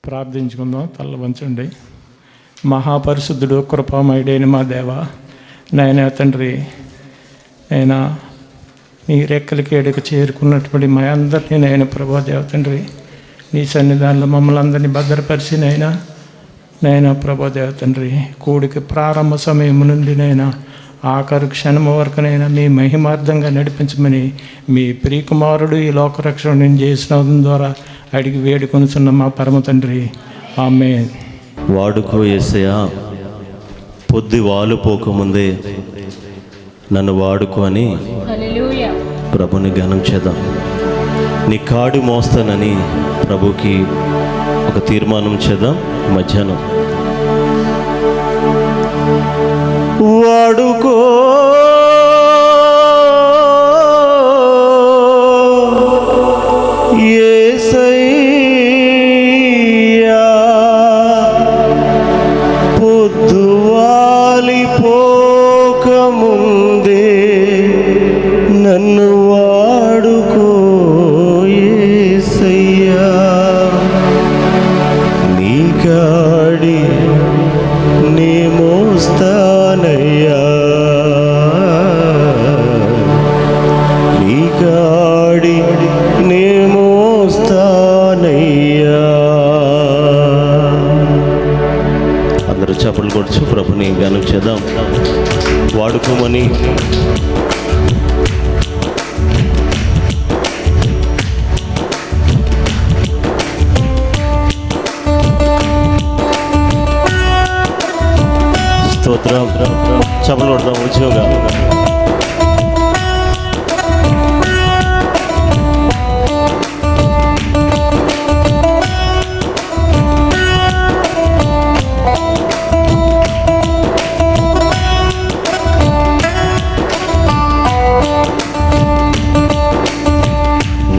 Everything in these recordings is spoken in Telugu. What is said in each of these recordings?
ప్రార్థించుకుందాం. తల్ల వంచండి. మహాపరిశుద్ధుడు, కృపామయుడైన మా దేవ, నాయనా తండ్రి, అయినా నీ రెక్కలకి ఏడుకు చేరుకున్నటువంటి మా అందరినీ నాయన ప్రభా దేవ తండ్రి, నీ సన్నిధానంలో మమ్మల్ని అందరినీ భద్రపరిచి నాయనా ప్రభా దేవ తండ్రి, కూడికి ప్రారంభ సమయం నుండి నైనా ఆఖరు క్షణం వరకునైనా మీ మహిమార్థంగా నడిపించమని మీ ప్రియకుమారుడు ఈ లోకరక్షణ నేను చేసిన ద్వారా అడిగి వేడుకొనుచున్న మా పరమ తండ్రి, ఆమేన్. వాడుకో యేసయ్యా, పొద్దు వాలు పోకముందే నన్ను వాడుకో అని ప్రభుని ఘనం చేద్దాం. నీ కాడు మోస్తానని ప్రభుకి ఒక తీర్మానం చేద్దాం. మధ్యాహ్నం వాడుకో యేసయ్యా, పొద్దు వాలిపోకముందే నన్ను వాడుకో యేసయ్యా. నీ కాడి నీ మోస్తానయ్యా, నీ కాడి నీ మోస్తానయ్యా. అందరూ చప్పట్లు కొడుచు ప్రభుని ఘనం చేద్దాం. వాడుకోమని స్తోత్రం. చప్పట్లు కొడదాం ఉద్యోగం.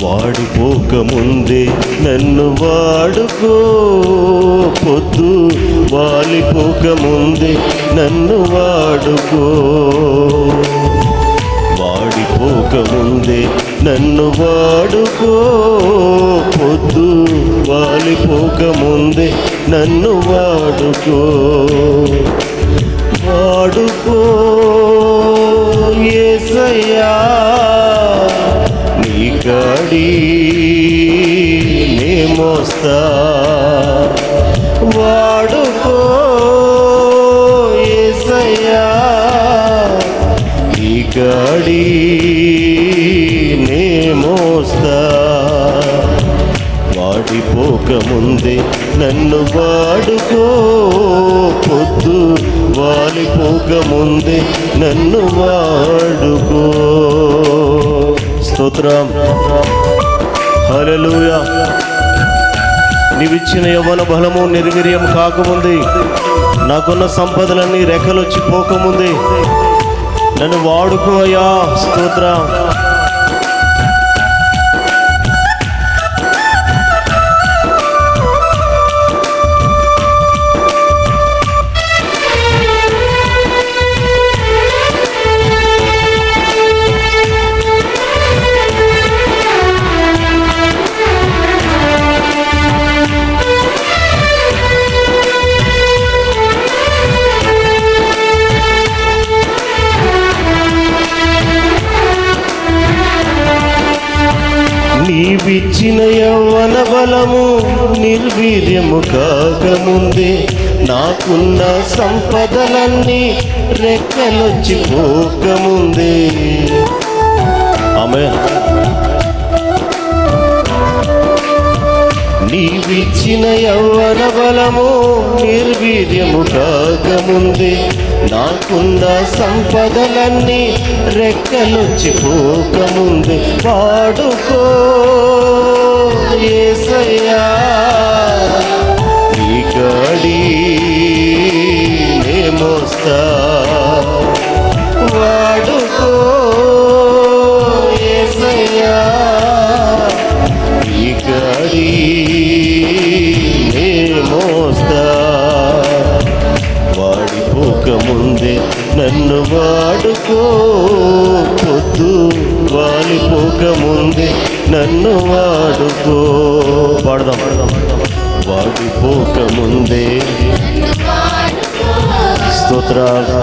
వాడిపోకముందే నన్ను వాడుకో, పొద్దు వాలిపోకముందే నన్ను వాడుకో. వాడిపోకముందే నన్ను వాడుకో, పొద్దు వాలిపోకముందే నన్ను వాడుకో. వాడుకో యేసయ్యా, నీ కాడి నీ మోస్తా. వాడుకో యేసయ్యా, నీ కాడి నీ మోస్తా. వాడిపోకముందే నన్ను వాడుకో, పొద్దు వాలిపోకముందే నన్ను వాడుకో. స్తోత్రం. హల్లెలూయా. నీవిచ్చిన యవ్వన బలము నిర్వీర్యం కాకముందే, నాకున్న సంపదలన్నీ రెక్కలొచ్చి పోకముందే నన్ను వాడుకో అయ్యా. స్తోత్రం. నీవిచ్చిన యవ్వన బలము నిర్వీర్యము కాకముందే, నాకున్న సంపదలన్నీ రెక్కలొచ్చి పోకముందే. ఆమేన్. నీవిచ్చిన యవ్వన బలము నిర్వీర్యము కాకముందే, నాకున్న సంపదలన్నీ రెక్కలొచ్చి పోకముందే. వాడుకో యేసయ్యా, నీ కాడి నీ మోస్తా. వాడుకో యేసయ్యా, నీ కాడి నీ మోస్తా. వాడిపోకముందే నన్ను వాడుకో, పొద్దు వాలిపోకముందే నన్ను వాడుకో. పాడదాం. వాడిపోకముందే స్తోత్రాలు.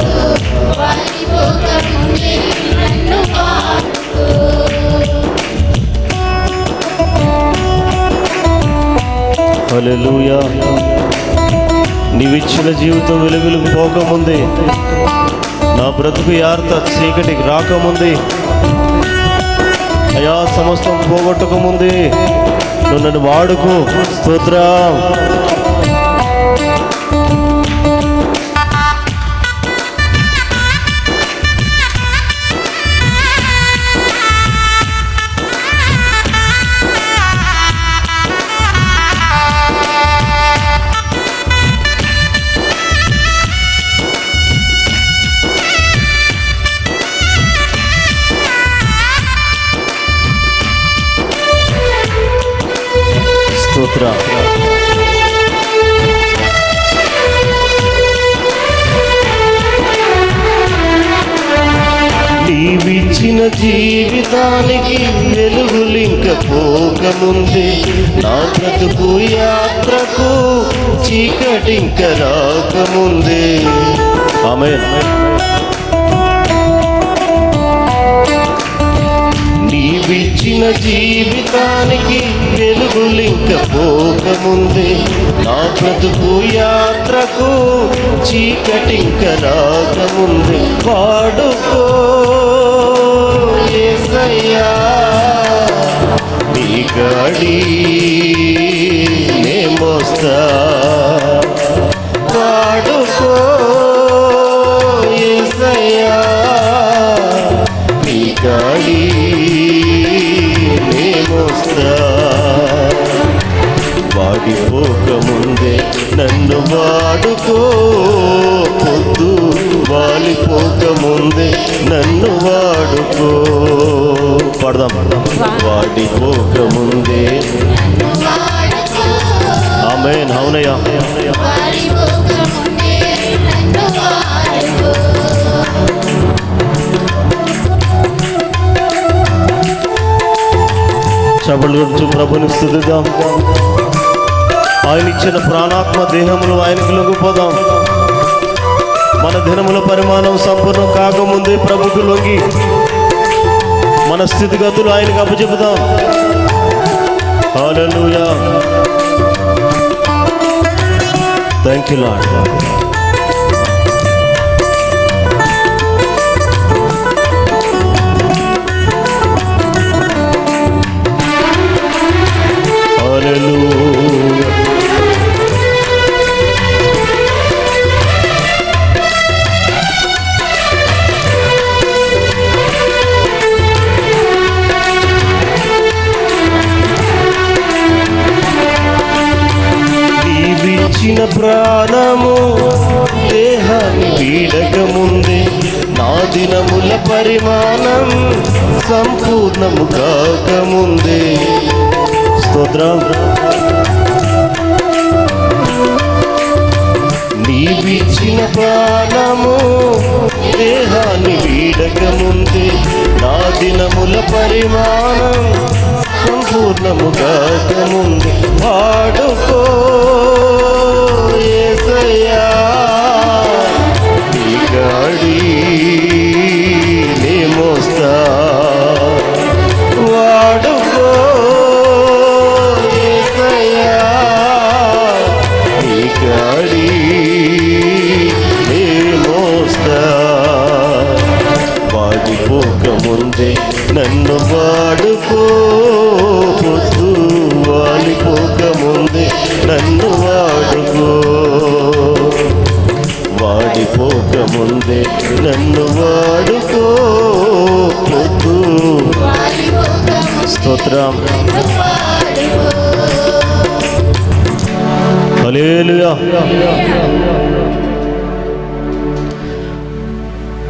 హల్లెలూయా. నీవిచ్చిన జీవితం వెలుగులు పోకముందే, నా బ్రతుకు యార్త చీకటికి రాకముందే, అయా సమస్తం పోగొట్టకముందే నువ్వు నన్ను వాడుకో. స్తోత్రం. స్తోత్రం. నీవిచ్చిన జీవితానికి వెలుగులింక పోకముందే, నా బ్రతుకు యాత్రకు చీకటింక రాకముందే. ఆమేన్. నీవిచ్చిన జీవితానికి వెలుగులింక పోకముందే, నా బ్రతుకు యాత్రకు చీకటింక రాకముందే. వాడుకో యేసయ్యా, నీ గాడి నే మోస్తా. వాడుకో యేసయ్యా, నీ గాడి నే మోస్తా. వాడిపోకముందే నన్ను వాడుకో, పొద్దు వాలిపోకముందే నన్ను వాడుకో. పడదాం. వాడిపోకముందే. ఆమేన్. అవునయ్యా. చపలు గురించి ప్రభుని స్తుతిద్దాం. ఆయన ఇచ్చిన ప్రాణాత్మ దేహములు ఆయనకు లొంగిపోదాం. మన దినముల పరిమాణం సంపూర్ణం కాకముందే ప్రభుకు లొంగి మన స్థితిగతులు ఆయనకు అప్పచెపుదాం. Hallelujah. Thank you lord. Hallelujah. నీవిచ్చిన ప్రాణము దేహాన్ని వీడకముందే, నా దినముల పరిమాణం సంపూర్ణము కాకముందే. స్తోత్రం. నీవిచ్చిన ప్రాణము దేహాన్ని వీడకముందే, నా దినముల పరిమాణం సంపూర్ణము కాకముందే. వాడుకో యేసయ్యా, నీ గాడి నే మోస్తా. వాడుకో యేసయ్యా, నీ గాడి నే మోస్తా. వాడిపోకముందే నన్ను వాడుకో, పొద్దు వాలిపోకముందే నన్ను వాడుకో. వాడిపోకముందే నన్ను వాడుకో, పొద్దు. స్తోత్రం. హల్లెలూయా.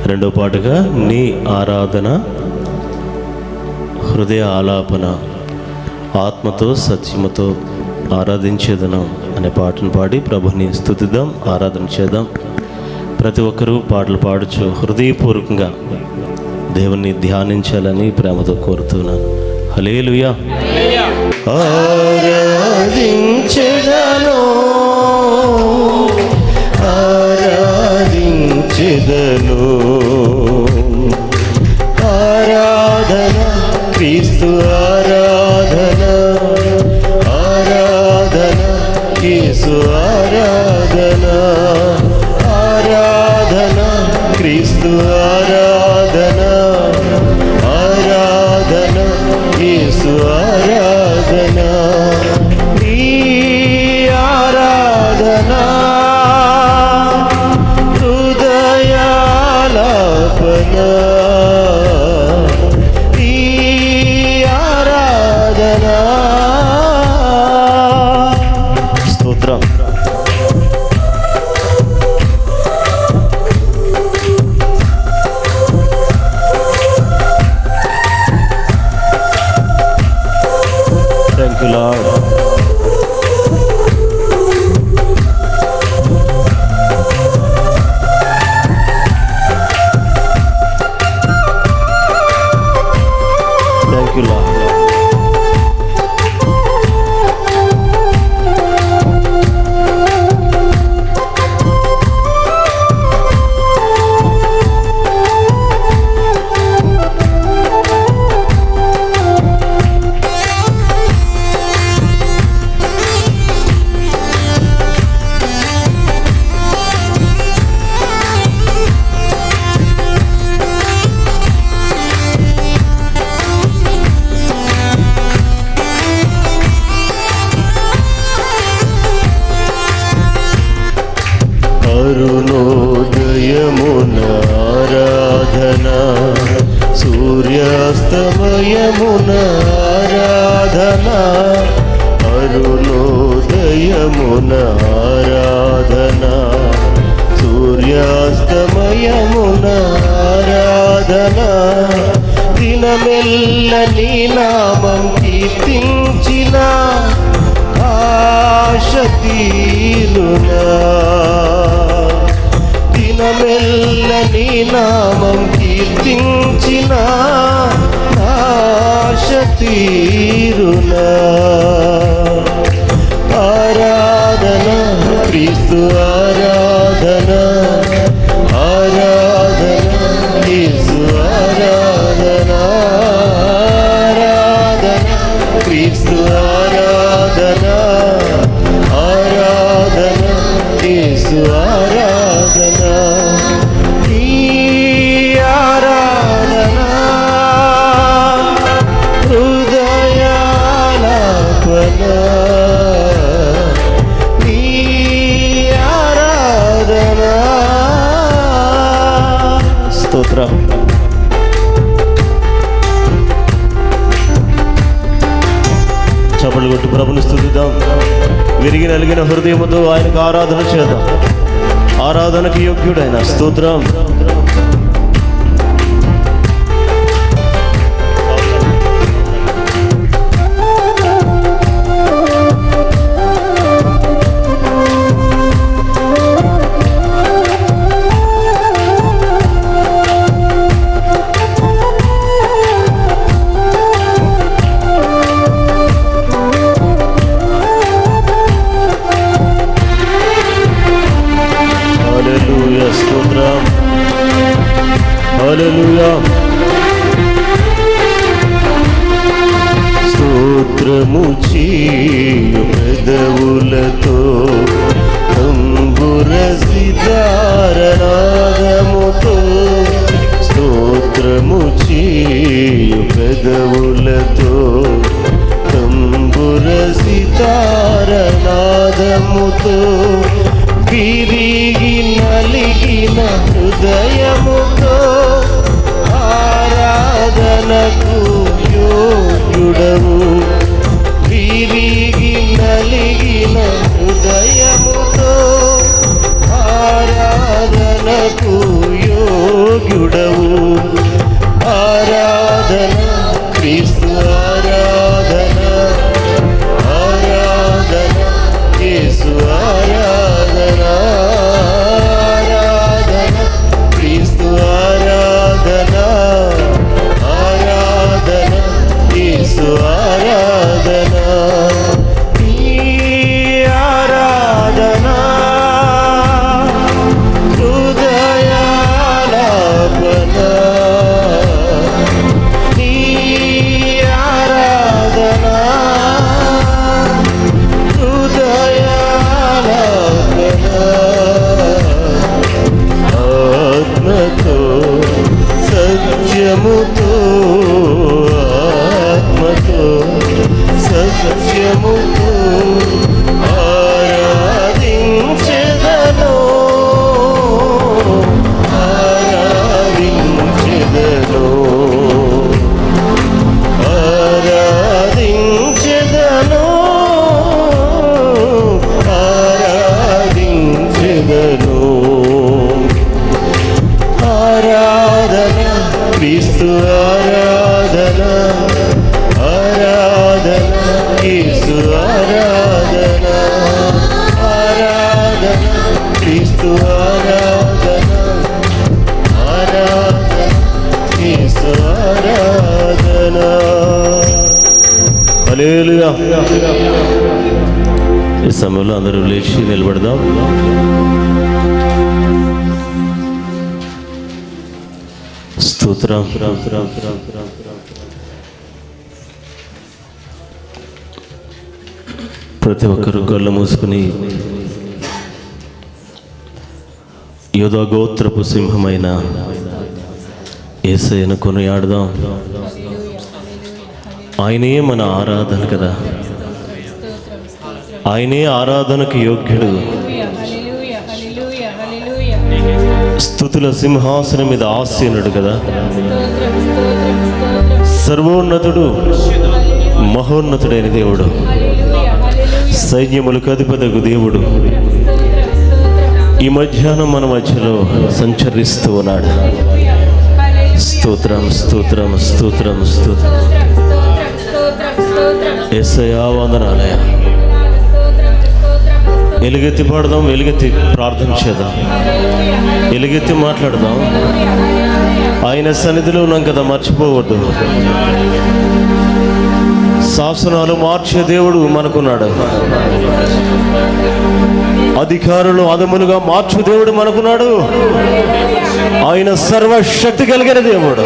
రెండో పాటగా నీ ఆరాధన హృదయ ఆలాపన, ఆత్మతో సత్యముతో ఆరాధించేదను అనే పాటను పాడి ప్రభుని స్తుతిద్దాం, ఆరాధన చేద్దాం. ప్రతి ఒక్కరూ పాటలు పాడుచు హృదయపూర్వకంగా దేవుని ధ్యానించాలని ప్రేమతో కోరుతున్నాను. హల్లెలూయా. ఆరాధించెదను యేసు ఆరాధన ఆరాధన క్రీస్తు ఆరాధన ఆరాధన యేసు ఆరాధన నీ ఆరాధన హృదయాలాపన నీ ఆరాధన స్తోత్రం. Thank you, Lord. Thank you, Lord. అరుణోదయమున ఆరాధన సూర్యాస్తమయమున ఆరాధన అరుణోదయమున ఆరాధన సూర్యాస్తమయమున ఆరాధన దినమెల్ల నీ నామం కీర్తించిన ఆశ తీరునా దినమెల్ల నీ నామం కీర్తించిన ఆశ తీరునా ఆరాధన క్రీస్తు ఆరాధన ఆరాధన యేసు ఆరాధన ఆరాధన క్రీస్తు ఆరాధన ఆరాధన యేసు ఆరాధన ఈ ఆరాధన హృదయాలాపన ఈ ఆరాధన స్తోత్రం. చప్పట్లు కొట్టి ప్రభుని స్తుతిద్దాం. విరిగి నలిగిన హృదయముతో ఆయనకు ఆరాధన చేద్దాం. ఆరాధనకి యోగ్యుడైన స్తోత్రం. హల్లెలూయా స్తోత్రం. హల్లెలూయా స్తోత్రము చేయు పెదవులతో తంబుర సితారనాదముతో స్తోత్రము చేయు పెదవులతో తంబుర సితారనాదముతో విరిగి నలిగిన హృదయముతో ఆరాధనకు యోగ్యుడవు విరిగి నలిగిన హృదయముతో ఆరాధనకు యోగ్యుడవు ఆరాధన క్రీస్తు ఆరాధన ఆరాధన యేసు ఆరాధన ఆరాధన క్రీస్తు ఆరాధన ఆరాధన యేసు ఆరాధన ఈ ఆరాధన ఈ సమయంలో అందరూ లేచి నిలబడదాం. స్తోత్రం. ప్రతి ఒక్కరు కళ్ళు మూసుకుని యోధా గోత్రపు సింహమైన యేసయ్యను కొనియాడదాం. ఆయనే మన ఆరాధన కదా, ఆయనే ఆరాధనకు యోగ్యుడు. స్తుతుల సింహాసనం మీద ఆసీనుడు కదా, సర్వోన్నతుడు, మహోన్నతుడైన దేవుడు, సైన్యములకు అధిపతగు దేవుడు ఈ మధ్యాహ్నం మన మధ్యలో సంచరిస్తూ ఉన్నాడు. స్తోత్రం, స్తోత్రం, స్తోత్రం, స్తోత్రం. యేసయ్యా వందనాలయ. ఎలుగెత్తి పాడదాం, వెలుగెత్తి ప్రార్థన చేద్దాం, ఎలుగెత్తి మాట్లాడదాం. ఆయన సన్నిధిలో ఉన్నాం కదా, మర్చిపోవద్దు. శాసనాలు మార్చే దేవుడు మనకున్నాడు. అధికారులు అదములుగా మార్చు దేవుడు మనకున్నాడు. ఆయన సర్వశక్తి కలిగిన దేవుడు.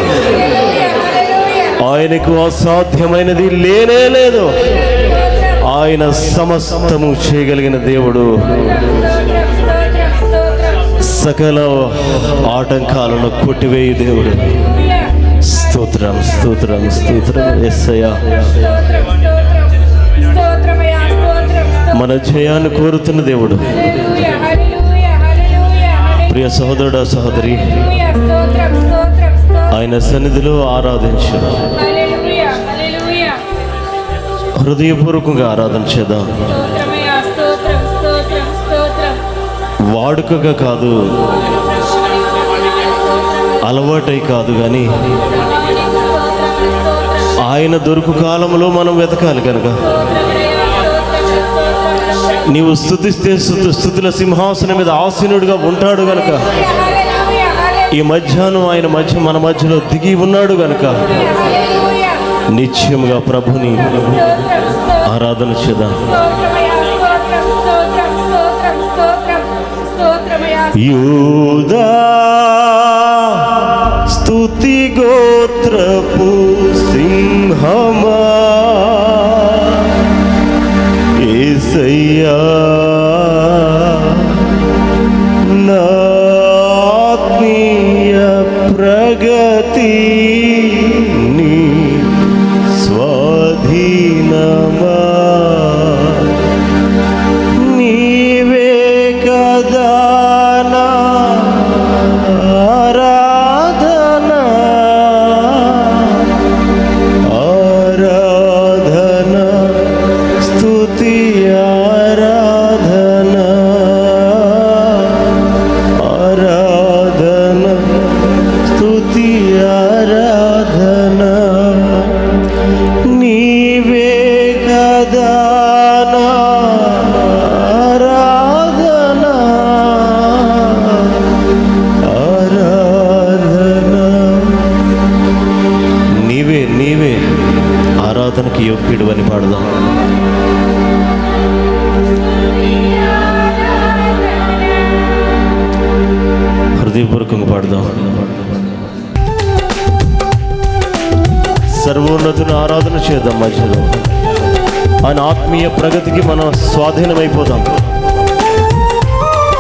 ఆయనకు అసాధ్యమైనది లేనే లేదు. ఆయన సమస్తము చేయగలిగిన దేవుడు. సకల ఆటంకాలను కొట్టివేయు దేవుడు. స్తోత్రం, స్తోత్రం, స్తోత్రం. యేసయ్యా మన జయాన్ని కోరుతున్న దేవుడు. ప్రియ సహోదరుడు, సహోదరి, ఆయన సన్నిధిలో ఆరాధించు. హృదయపూర్వకంగా ఆరాధన చేద్దాం. వాడుకగా కాదు, అలవాటై కాదు, కానీ ఆయన దొరుకు కాలంలో మనం వెతకాలి. కనుక నీవు స్తుతిస్తే స్తుతుల సింహాసనం మీద ఆసీనుడిగా ఉంటాడు గనుక, ఈ మధ్యాహ్నం ఆయన మన మధ్యలో దిగి ఉన్నాడు గనుక నిశ్చయముగా ప్రభుని ఆరాధన చేద్దాం. యూదా స్తుతి గోత్రపు సింహమా, యేసయ్యా నా ఆత్మీయ ప్రగతి నీ స్వాధీనమా, నీవే కదా నా ఆరాధన, ఆరాధన, స్తుతి, ఆరాధన, ఆరాధన, స్తుతి, ఆరాధన, నీవే కదా నా ఆరాధన, ఆరాధన. నీవే, నీవే ఆరాధనకి యోగ్యుడు అని పాడదాం. హృదయపూర్వకంగా పాడదాం. సర్వోన్నతుని ఆరాధన చేద్దాం. మధ్యలో ఆయన ఆత్మీయ ప్రగతికి మనం స్వాధీనమైపోదాం.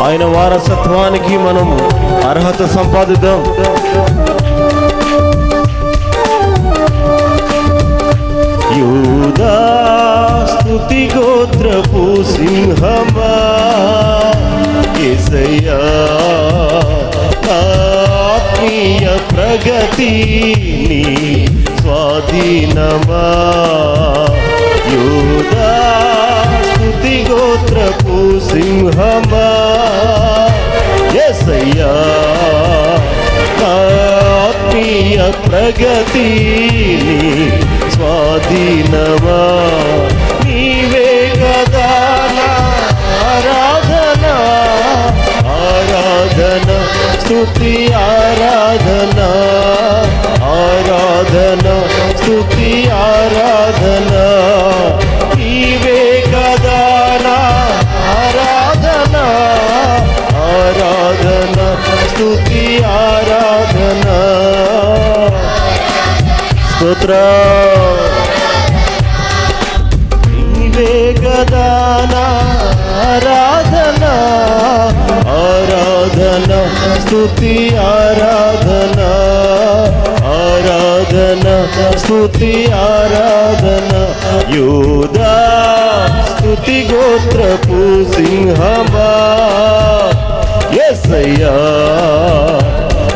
ఆయన వారసత్వానికి మనం అర్హత సంపాదిద్దాం. యూదా స్తుతి గోత్రపు సింహమా, యేసయ్యా ఆత్మీయ ప్రగతి నీ స్వాధీనమా, యూదా స్తుతి గోత్రపు సింహమా, యేసయ్యా ఆత్మీయ ప్రగతి నీ స్వాధీనమా, నీవే కదా నా ఆరాధన, ఆరాధన, స్తుతి, ఆరాధన, ఆరాధన, స్తుతి, ఆరాధన, స్తుతి ఆరాధన స్తోత్ర నీవే కదా నా ఆరాధన ఆరాధన స్తుతి ఆరాధన ఆరాధన స్తుతి ఆరాధన యూదా స్తుతి గోత్రపు సింహమా యేసయ్యా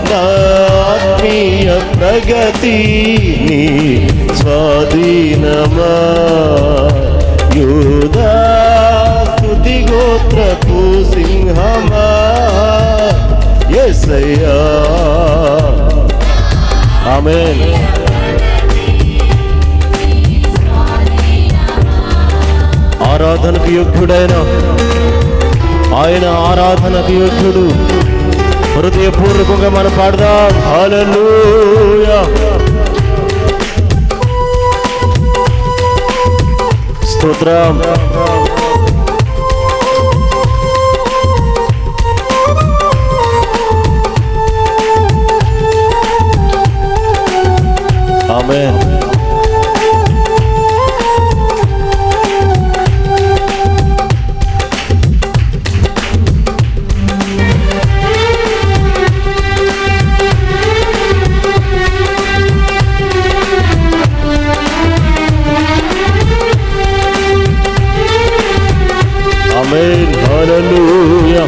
నా ఆత్మీయ ప్రగతి నీ స్వాధీనమా యూదా స్తుతి గోత్రపు సింహమా యేసయ్యా ఆమేన్. ఆరాధనకు యోగ్యుడైన ఆయన ఆరాధనకు యోగ్యుడు. హృదయపూర్వకంగా మనం పాడదాం హల్లెలూయా. స్తోత్రం. ఆమేన్. ఆమేన్. హల్లెలూయా.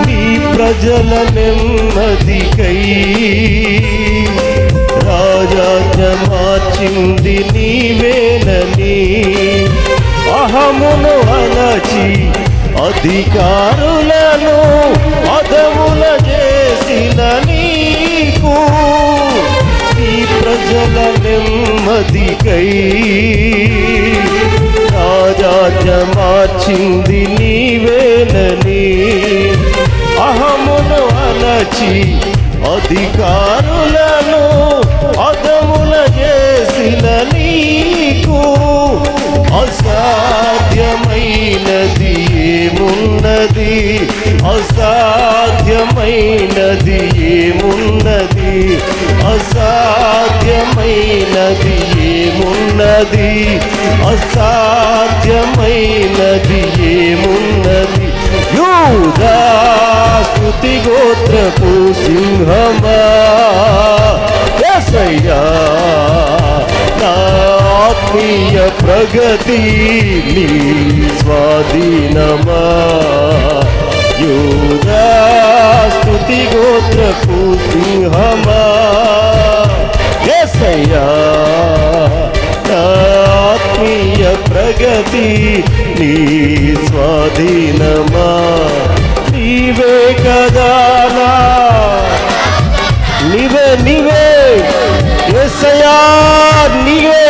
నీ ప్రజల నెమ్మదికై రాజాజ్ఞ మార్చింది నీవేనని అహమును అలచి అధికారులను అధముల చేసిన నీకు నీ ప్రజల నెమ్మదికై రాజాజ్ఞ మార్చింది నీవేనని అహమును అలచి అధికారులను అధముల చేసిన నీకు అసాధ్యమైనది ఏమున్నది అసాధ్యమైనది ఏమున్నది అసాధ్యమైనది ఏమున్నది అసాధ్యమైనది ఏమున్నది యూదా స్తుతి గోత్రపు సింహమా యేసయ్యా నా ఆత్మీయ ప్రగతి నీ స్వాధీనమా యూదా స్తుతి గోత్రపు సింహమా యేసయ్యా నా ఆత్మీయ ప్రగతి నీ స్వాధీనమా నీవే కదా నీవే నీవే యేసయ్యా నీవే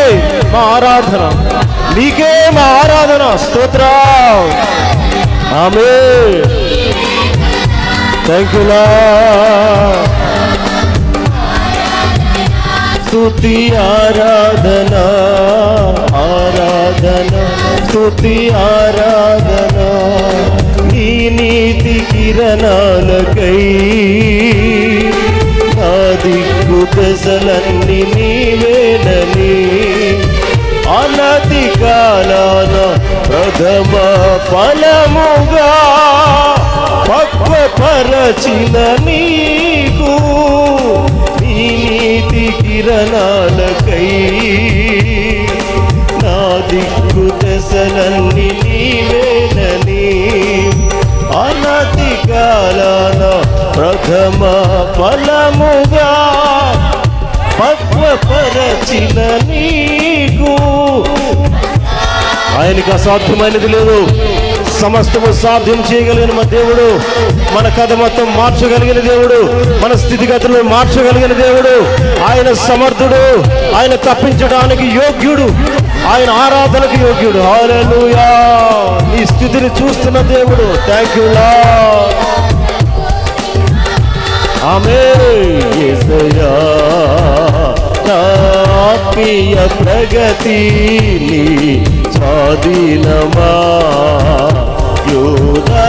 మా ఆరాధన నీకే మా ఆరాధన స్తోత్రం ఆమేన్. Thank you lord. స్తుతి ఆరాధన ఆరాధన స్తుతి ఆరాధన నీ నీతి కిరణాలకై నా దిక్కు దశలన్నీ నీవేనని అనతి కాలాన ప్రథమ ఫలముగా పక్వపరచిన నీకు నీ నీతి కిరణాలకై నా దిక్కు దశలన్నీ నీవేనని అనతి కాలాన ప్రథమ ఫలముగా పక్వపరచిన నీకు ఆయనకు అసాధ్యమైనది లేదు. సమస్తము సాధ్యం చేయగలిగిన మా దేవుడు, మన కథ మొత్తం మార్చగలిగిన దేవుడు, మన స్థితిగతులను మార్చగలిగిన దేవుడు. ఆయన సమర్థుడు, ఆయన తప్పించడానికి యోగ్యుడు, ఆయన ఆరాధనకు యోగ్యుడు. హల్లెలూయా. నీ స్థితిని చూస్తున్న దేవుడు. Thank you lord. ఆమేన్. యేసయ్యా నా ఆత్మీయ ప్రగతి నీ స్వాధీనమా యూదా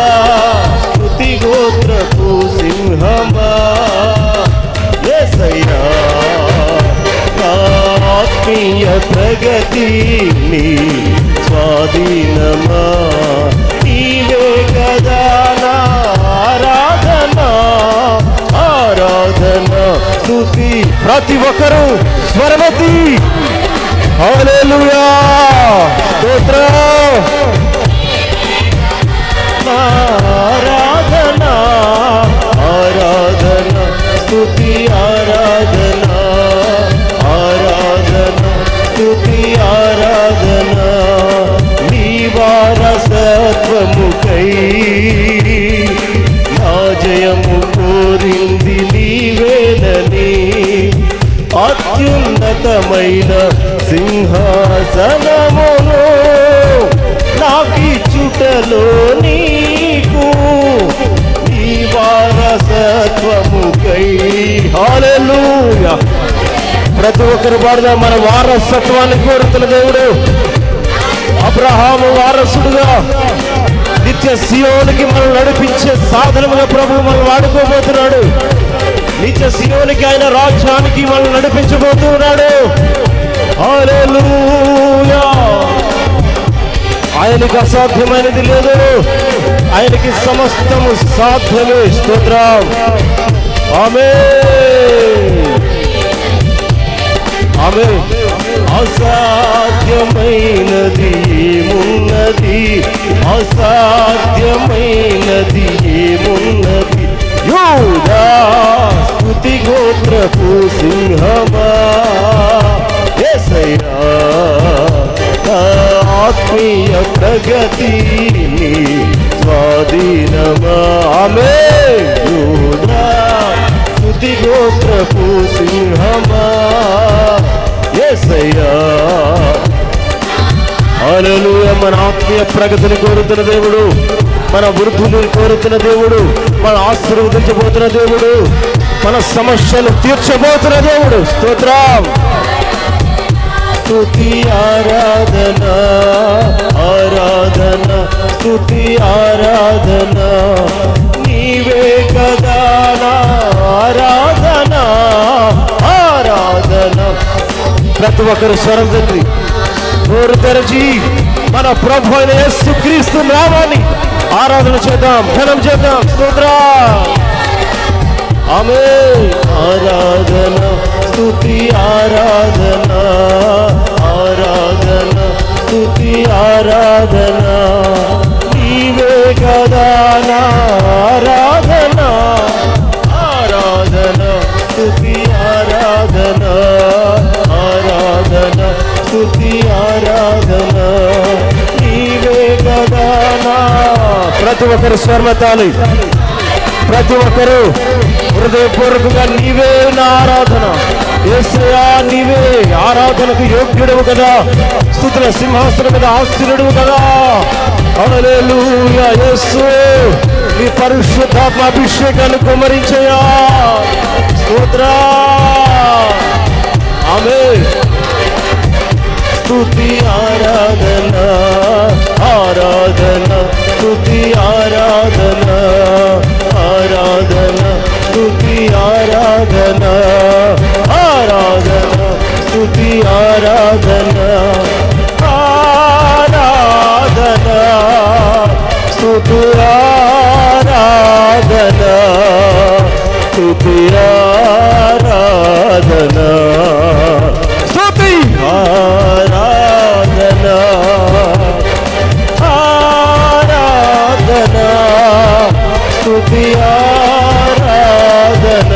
స్తుతి గోత్రపు సింహమా యేసయ్యా నా ఆత్మీయ ప్రగతి నీ స్వాధీనమా నీవే కదా నా ఆరాధన ఆరాధన స్తుతి ప్రతి ఒక్కరూ స్వరమెత్తి హల్లెలూయా స్తోత్రం ఆరాధన ఆరాధన స్తుతి ఆరాధన ఆరాధన స్తుతి ఆరాధన నీ వారసత్వముకై నా జయము కోరింది నీవేనని అత్యున్నతమైన సింహాసనమును నాకిచ్చుటలో నీకు నీ వారసత్వముకై హల్లెలూయా ప్రతి ఒక్కరు పాడుదా మన వారసత్వాన్ని కోరుతున్న దేవుడు అబ్రహాము వారసుడుగా నిత్య సియోనికి మనం నడిపించే సాధనముగా ప్రభువు మనం వాడుకోబోతున్నాడు నిత్య సియోనికి ఆయన రాజ్యానికి మనం నడిపించబోతున్నాడు హల్లెలూయా ఆయనకు అసాధ్యమైనది లేదు ఆయనకి సమస్తము సాధ్యమే స్తోత్రం ఆమేన్ ఆమేన్ అసాధ్యమైనది ఏమున్నది అసాధ్యమైనది ఏమున్నది యూదా స్తుతి గోత్రపు సింహమా యేసయ్యా ఆత్మీయ ప్రగతి నీ స్వాధీనమా ఆమేన్ యూదా స్తుతి గోత్రపు సింహమా యేసయ్యా హల్లెలూయా మన ఆత్మీయ ప్రగతిని కోరుతున్న దేవుడు మన వృద్ధిని కోరుతున్న దేవుడు మన ఆశీర్వదించబోతున్న దేవుడు మన సమస్యలు తీర్చబోతున్న దేవుడు స్తోత్రం స్తుతి ఆరాధన ఆరాధన స్తుతి ఆరాధన నీవే కదా నా ఆరాధన ఆరాధన ప్రతి ఒక్కరు స్వరం తండ్రి నోరు తెరచి మన ప్రభు అయిన యేసుక్రీస్తు నామాన్ని ఆరాధన చేద్దాం ఘనం చేద్దాం స్తోత్రం ఆమేన్ ఆరాధన స్తుతి ఆరాధన ఆరాధన స్తుతి ఆరాధన నీవే కదా నా ఆరాధన ఆరాధన స్తుతి ఆరాధన ఆరాధన స్తుతి ఆరాధన నీవే కదా నా ప్రతి ఒక్కరు స్వర్మతాలి ప్రతి ఒక్కరు హృదయపూర్వకంగా నీవే నా ఆరాధన యేసయ్యా నీవే ఆరాధనకు యోగ్యుడవు కదా స్తుతుల సింహాసనం మీద ఆశీనుడవు కదా హల్లెలూయా యేసు నీ పరిశుద్ధాత్మ అభిషేకాన్ని కుమ్మరించయ్యా స్తోత్రం ఆమేన్ స్తుతి ఆరాధన ఆరాధన స్తుతి ఆరాధన ఆరాధన స్తుతి ఆరాధన ఆరాధన స్తుతి ఆరాధన ఆరాధన స్తుతి ఆరాధన స్తుతి ఆరాధన స్తుతి ఆరాధన ఆరాధన స్తుతి ఆరాధన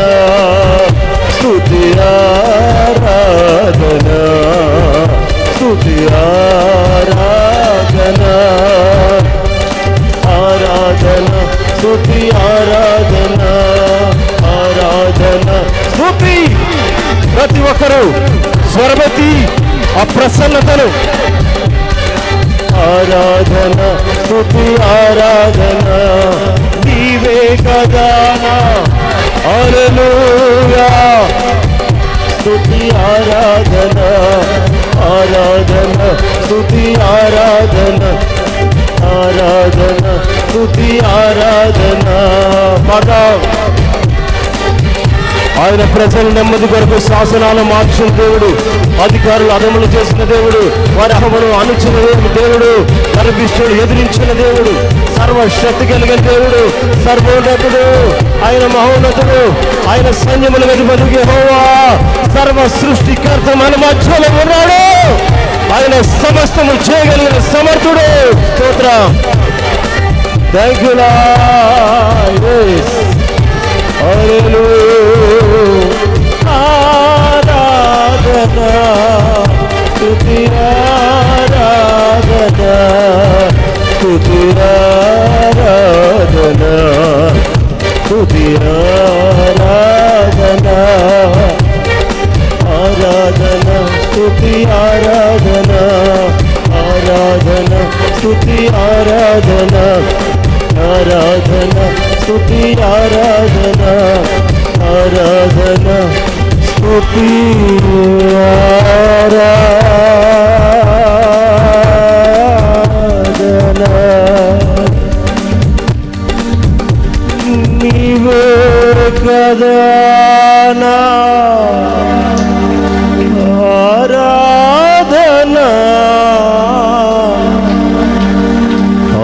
స్తుతి ఆరాధన స్తుతి ఆరాధన ఆరాధన స్తుతి ఆరాధన ఆరాధన స్తుతి ప్రతి ఒక్కరూ స్వరమెత్తి ఆ ప్రసన్నతను ఆరాధన స్తుతి ఆరాధన నీవే కదా హల్లెలూయా స్తుతి ఆరాధన, ఆరాధన స్తుతి ఆరాధన, ఆరాధన స్తుతి ఆరాధన. పాడదాం. ఆయన ప్రజల నెమ్మది కొరకు శాసనాలు మార్చిన దేవుడు, అధికారులు అదములు చేసిన దేవుడు, వారి అహమును అణుచిన దేవుడు, గర్భిష్ఠుడు ఎదిరించిన దేవుడు, సర్వశక్తి కలిగిన దేవుడు, సర్వోన్నతుడు, ఆయన మహోన్నతుడు, ఆయన సైన్యముల వెలుపలి యెహోవా, సర్వ సృష్టికర్త మన మధ్యలో ఉన్నాడు. ఆయన సమస్తము చేయగలిగిన సమర్థుడు. స్తోత్రం. Thank you lord. ఆరాధన స్తుతి ఆరాధన, స్తుతి ఆరాధన, స్తుతి ఆరాధన, ఆరాధన స్తుతి ఆరాధన, ఆరాధన స్తుతి ఆరాధన, ఆరాధన స్తుతి ఆరాధన, ఆరాధన స్తుతి ఆరాధన. నీవే కదా నా ఆరాధన,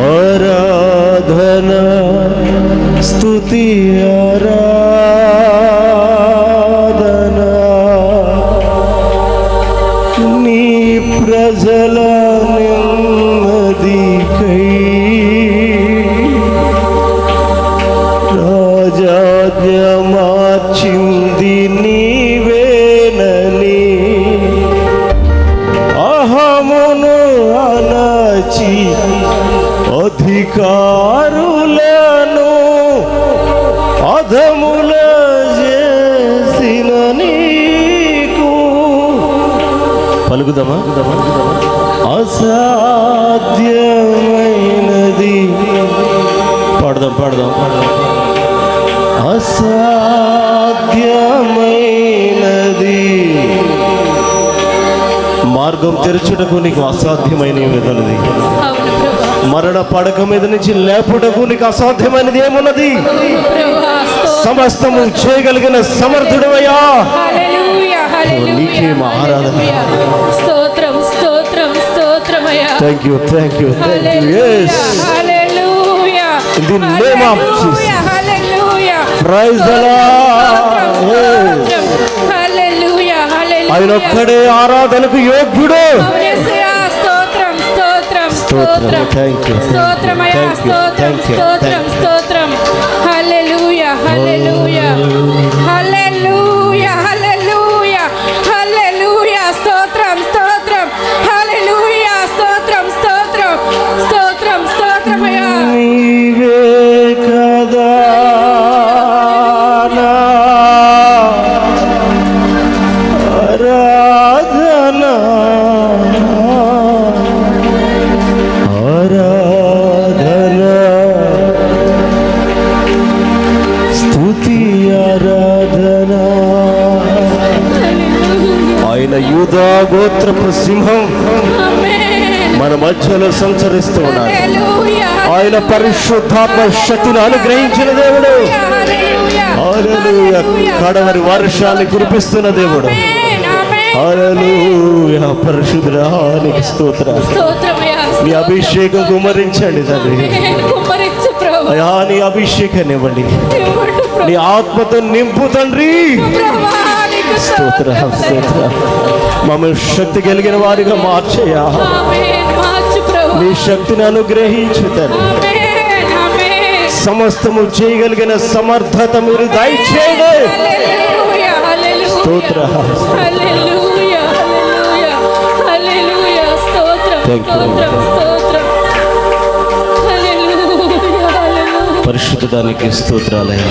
ఆరాధన స్తుతి ఆరాధన. నీ ప్రజల నెమ్మదికై రాజాజ్ఞ మార్చింది నీవేనని, అహమును అణచి అధికారులను అధముల చేసిన నీకు పలుకుదామా? అసాధ్యమైనది పాడదాం, పాడదాం. అసాధ్యమైనది మార్గం తెరచుటకు నీకు అసాధ్యమైనది. మరణ పడక మీద నుంచి లేపుటకు నీకు అసాధ్యమైనది ఏమున్నది? సమస్తము చేయగలిగిన సమర్థుడవయ్యా. నీకే మా ఆరాధన. స్తోత్రం, స్తోత్రం, స్తోత్రమయ్యా. Thank you, thank you, thank you. yes in the name of Jesus. praise the Lord. ఆయన ఒక్కడే ఆరాధనకు యోగ్యుడు. స్తోత్రం, స్తోత్రం, స్తోత్రం. థ్యాంక్ యూ, స్తోత్రమయ్యా, స్తోత్రం, స్తోత్రం, స్తోత్రం. హల్లెలూయా, హల్లెలూయా, హల్లెలూయా, హల్లెలూయా, హల్లెలూయా. స్తోత్రం, స్తోత్రం, హల్లెలూయా, స్తోత్రం, స్తోత్రం, స్తోత్రం, స్తోత్రమయ్యా. నీవే కదా నా ఆరాధన, ఆరాధన స్తుతి ఆరాధన. ఆయన యూదా గోత్రపు సింహం మన మధ్యలో సంచరిస్తూ ఉన్నాడు. ఆయన పరిశుద్ధాత్మ శక్తిని అనుగ్రహించిన దేవుడు. హల్లెలూయా. కడవరి వర్షాన్ని కురిపిస్తున్న దేవుడు. హల్లెలూయా. పరిశుద్ధానికి స్తోత్రం. నీ అభిషేకం కుమ్మరించండి తండ్రి. అయా నీ అభిషేకాన్ని ఇవ్వండి. నీ ఆత్మతో నింపు తండ్రి. స్తోత్ర, స్తోత్ర. మమ్మల్ని శక్తి కలిగిన వారిగా మార్చేయా. నీ శక్తిని అనుగ్రహించు తండ్రి. సమస్తము చేయగలిగిన సమర్థత మీరు దయచేయండి. స్తోత్ర. పరిశుద్ధానికి స్తోత్రాలయ్యా.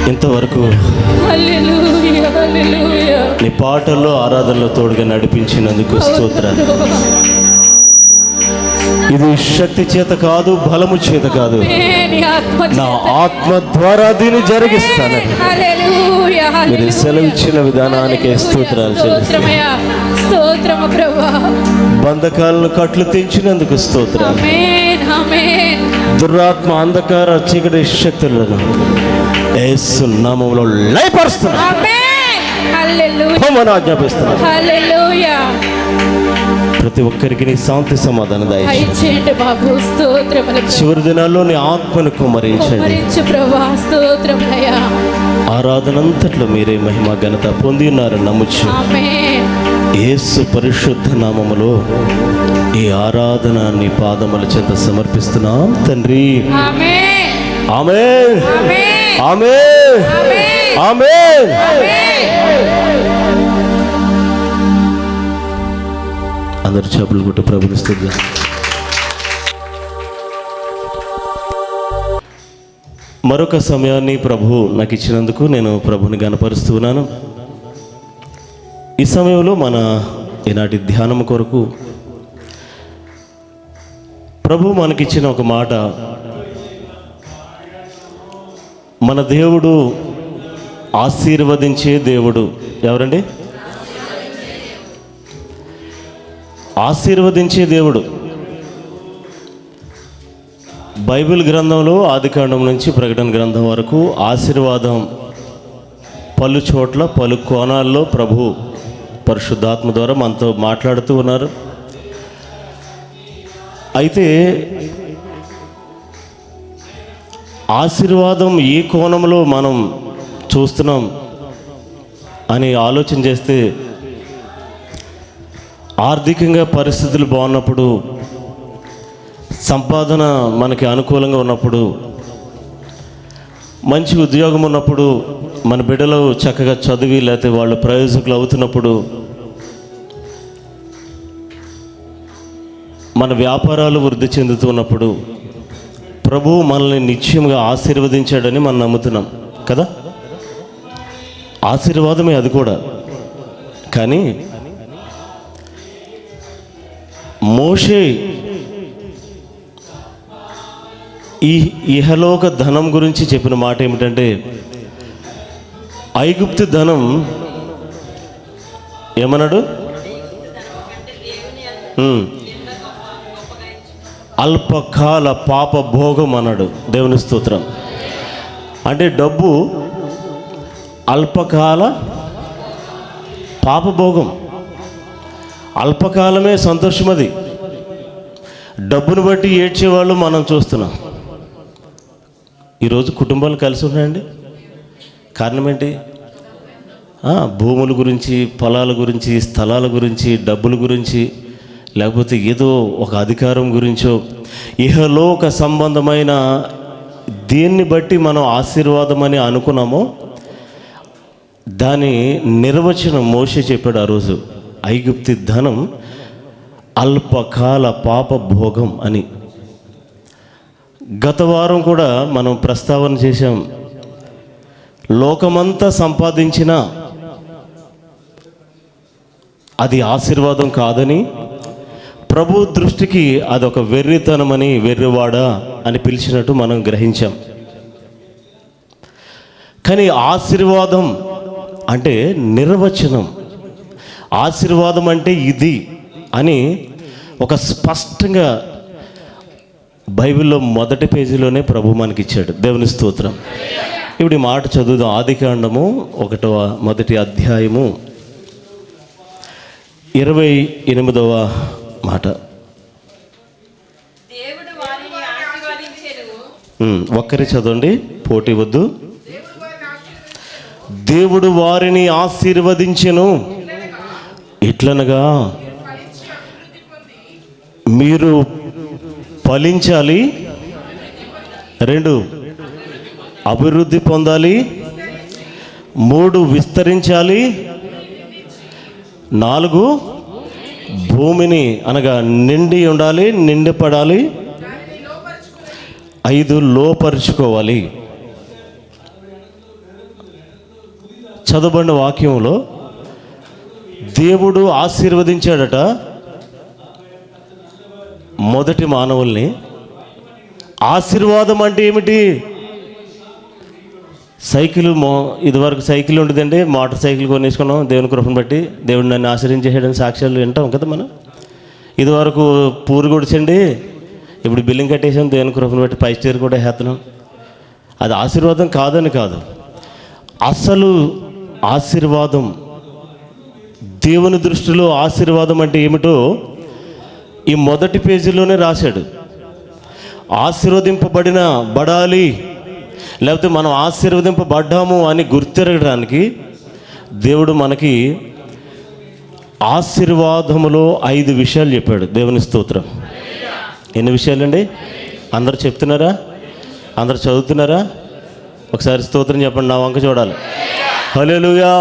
ఇంతవరకు నీ పాటల్లో ఆరాధనలో తోడుగా నడిపించినందుకు స్తోత్రాలు. ఇది శక్తి చేత కాదు, బలము చేత కాదు, నా ఆత్మ ద్వారా దీన్ని జరిగిస్తానని హల్లెలూయా, మీరు హల్లెలూయా. సెలవిచ్చిన విధానానికి స్తోత్రాలు స్తోత్రమయ్యా, స్తోత్రము ప్రభువా. బంధకాలను కట్లు తెంచినందుకు స్తోత్రాలు. ఆమేన్, ఆమేన్. దురాత్మ అంధకార చీకటి శక్తులను యేసు నామములో లయపరుస్తున్నాను, ఆమేన్. హల్లెలూయా, హోమను ఆజ్ఞాపిస్తున్నాను. హల్లెలూయా. ప్రతి ఒక్కరికి నీ శాంతి సమాధానం దయచేయండి. దయచేయండి బాబు, స్తోత్రములు. చివరి దినాల్లో నీ ఆత్మను కుమ్మరించండి. కుమ్మరించు ప్రభువా, స్తోత్రములయ్యా. ఆరాధనంతట్లో మీరే మహిమ ఘనత పొంది ఉన్నారని నమ్ముచు ఆమేన్. యేసు పరిశుద్ధ నామములో ఈ ఆరాధన నీ పాదముల చెంత సమర్పిస్తున్నాం తండ్రి. ఆమేన్, ఆమేన్, ఆమేన్, ఆమేన్, ఆమేన్, ఆమేన్. ఆమేన్. అందరు చేపలు కొట్టు ప్రభుని స్తుతిద్దాం. మరొక సమయాన్ని ప్రభు నాకు ఇచ్చినందుకు నేను ప్రభుని గణపరుస్తున్నాను. ఈ సమయంలో మన ఈనాటి ధ్యానం కొరకు ప్రభు మనకిచ్చిన ఒక మాట, మన దేవుడు ఆశీర్వదించే దేవుడు. ఎవరండి? ఆశీర్వదించే దేవుడు. బైబిల్ గ్రంథంలో ఆదికాండం నుంచి ప్రకటన గ్రంథం వరకు ఆశీర్వాదం పలు చోట్ల పలు కోణాల్లో ప్రభు పరిశుద్ధాత్మ ద్వారా మనతో మాట్లాడుతూ ఉన్నారు. అయితే ఆశీర్వాదం ఏ కోణంలో మనం చూస్తున్నాం అని ఆలోచన చేస్తే, ఆర్థికంగా పరిస్థితులు బాగున్నప్పుడు, సంపాదన మనకి అనుకూలంగా ఉన్నప్పుడు, మంచి ఉద్యోగం ఉన్నప్పుడు, మన బిడ్డలు చక్కగా చదివి లేకపోతే వాళ్ళు ప్రయోజకులు అవుతున్నప్పుడు, మన వ్యాపారాలు వృద్ధి చెందుతున్నప్పుడు ప్రభువు మనల్ని నిశ్చయంగా ఆశీర్వదించాడని మనం నమ్ముతున్నాం కదా. ఆశీర్వాదమే అది కూడా. కానీ మోషే ఈ ఇహలోక ధనం గురించి చెప్పిన మాట ఏమిటంటే, ఐగుప్తు ధనం ఏమన్నాడు? అల్పకాల పాప భోగం అన్నాడు. దేవుని స్తోత్రం. అంటే డబ్బు అల్పకాల పాపభోగం. అల్పకాలమే సంతోషం. అది డబ్బును బట్టి ఏడ్చేవాళ్ళు మనం చూస్తున్నాం. ఈరోజు కుటుంబాలు కలిసి ఉన్నాయండి. కారణం ఏంటి? భూముల గురించి, పొలాల గురించి, స్థలాల గురించి, డబ్బుల గురించి, లేకపోతే ఏదో ఒక అధికారం గురించో, ఇహలోక సంబంధమైన దేన్ని బట్టి మనం ఆశీర్వాదం అని అనుకున్నామో దాని నిర్వచనం మోషే చెప్పాడు ఆ రోజు. ఐగుప్తి ధనం అల్పకాల పాప భోగం అని. గత వారం కూడా మనం ప్రస్తావన చేశాం. లోకమంతా సంపాదించినా అది ఆశీర్వాదం కాదని, ప్రభు దృష్టికి అదొక వెర్రితనమని, వెర్రివాడా అని పిలిచినట్టు మనం గ్రహించాం. కానీ ఆశీర్వాదం అంటే నిర్వచనం, ఆశీర్వాదం అంటే ఇది అని ఒక స్పష్టంగా బైబిల్లో మొదటి పేజీలోనే ప్రభు మనకిచ్చాడు. దేవుని స్తోత్రం. ఇప్పుడు ఈ మాట చదువుదాం. ఆదికాండము 1వ మొదటి అధ్యాయము 28వ మాట. ఒక్కరి చదవండి, పోటీ వద్దు. దేవుడు వారిని ఆశీర్వదించెను, ఇట్లనగా మీరు ఫలించాలి, 2 అభివృద్ధి పొందాలి, 3 విస్తరించాలి, 4 భూమిని అనగా నిండి ఉండాలి, నిండిపడాలి, 5 లోపరుచుకోవాలి. చదవబడిన వాక్యంలో దేవుడు ఆశీర్వదించాడట మొదటి మానవుల్ని. ఆశీర్వాదం అంటే ఏమిటి? ఇదివరకు సైకిల్ ఉండదండి, మోటార్ సైకిల్ కొనేసుకున్నాం దేవుని కృపను బట్టి. దేవుడు నన్ను ఆశ్రయించేయడానికి సాక్ష్యాలు వింటాం కదా మనం. ఇదివరకు పూరు గుడిచండి, ఇప్పుడు బిల్లింగ్ కట్టేసాం దేవుని కృపను బట్టి, 5 స్టార్ కూడా వేస్తున్నాం. అది ఆశీర్వాదం కాదని కాదు. అసలు ఆశీర్వాదం, దేవుని దృష్టిలో ఆశీర్వాదం అంటే ఏమిటో ఈ మొదటి పేజీలోనే రాశాడు. బడాలి, లేకపోతే మనం ఆశీర్వదింపబడ్డాము అని గుర్తిరగడానికి దేవుడు మనకి ఆశీర్వాదములో 5 విషయాలు చెప్పాడు. దేవుని స్తోత్రం. ఎన్ని విషయాలండి? అందరు చెప్తున్నారా? అందరు చదువుతున్నారా? ఒకసారి స్తోత్రం చెప్పండి, నా వంక చూడాలి. హల్లెలూయా.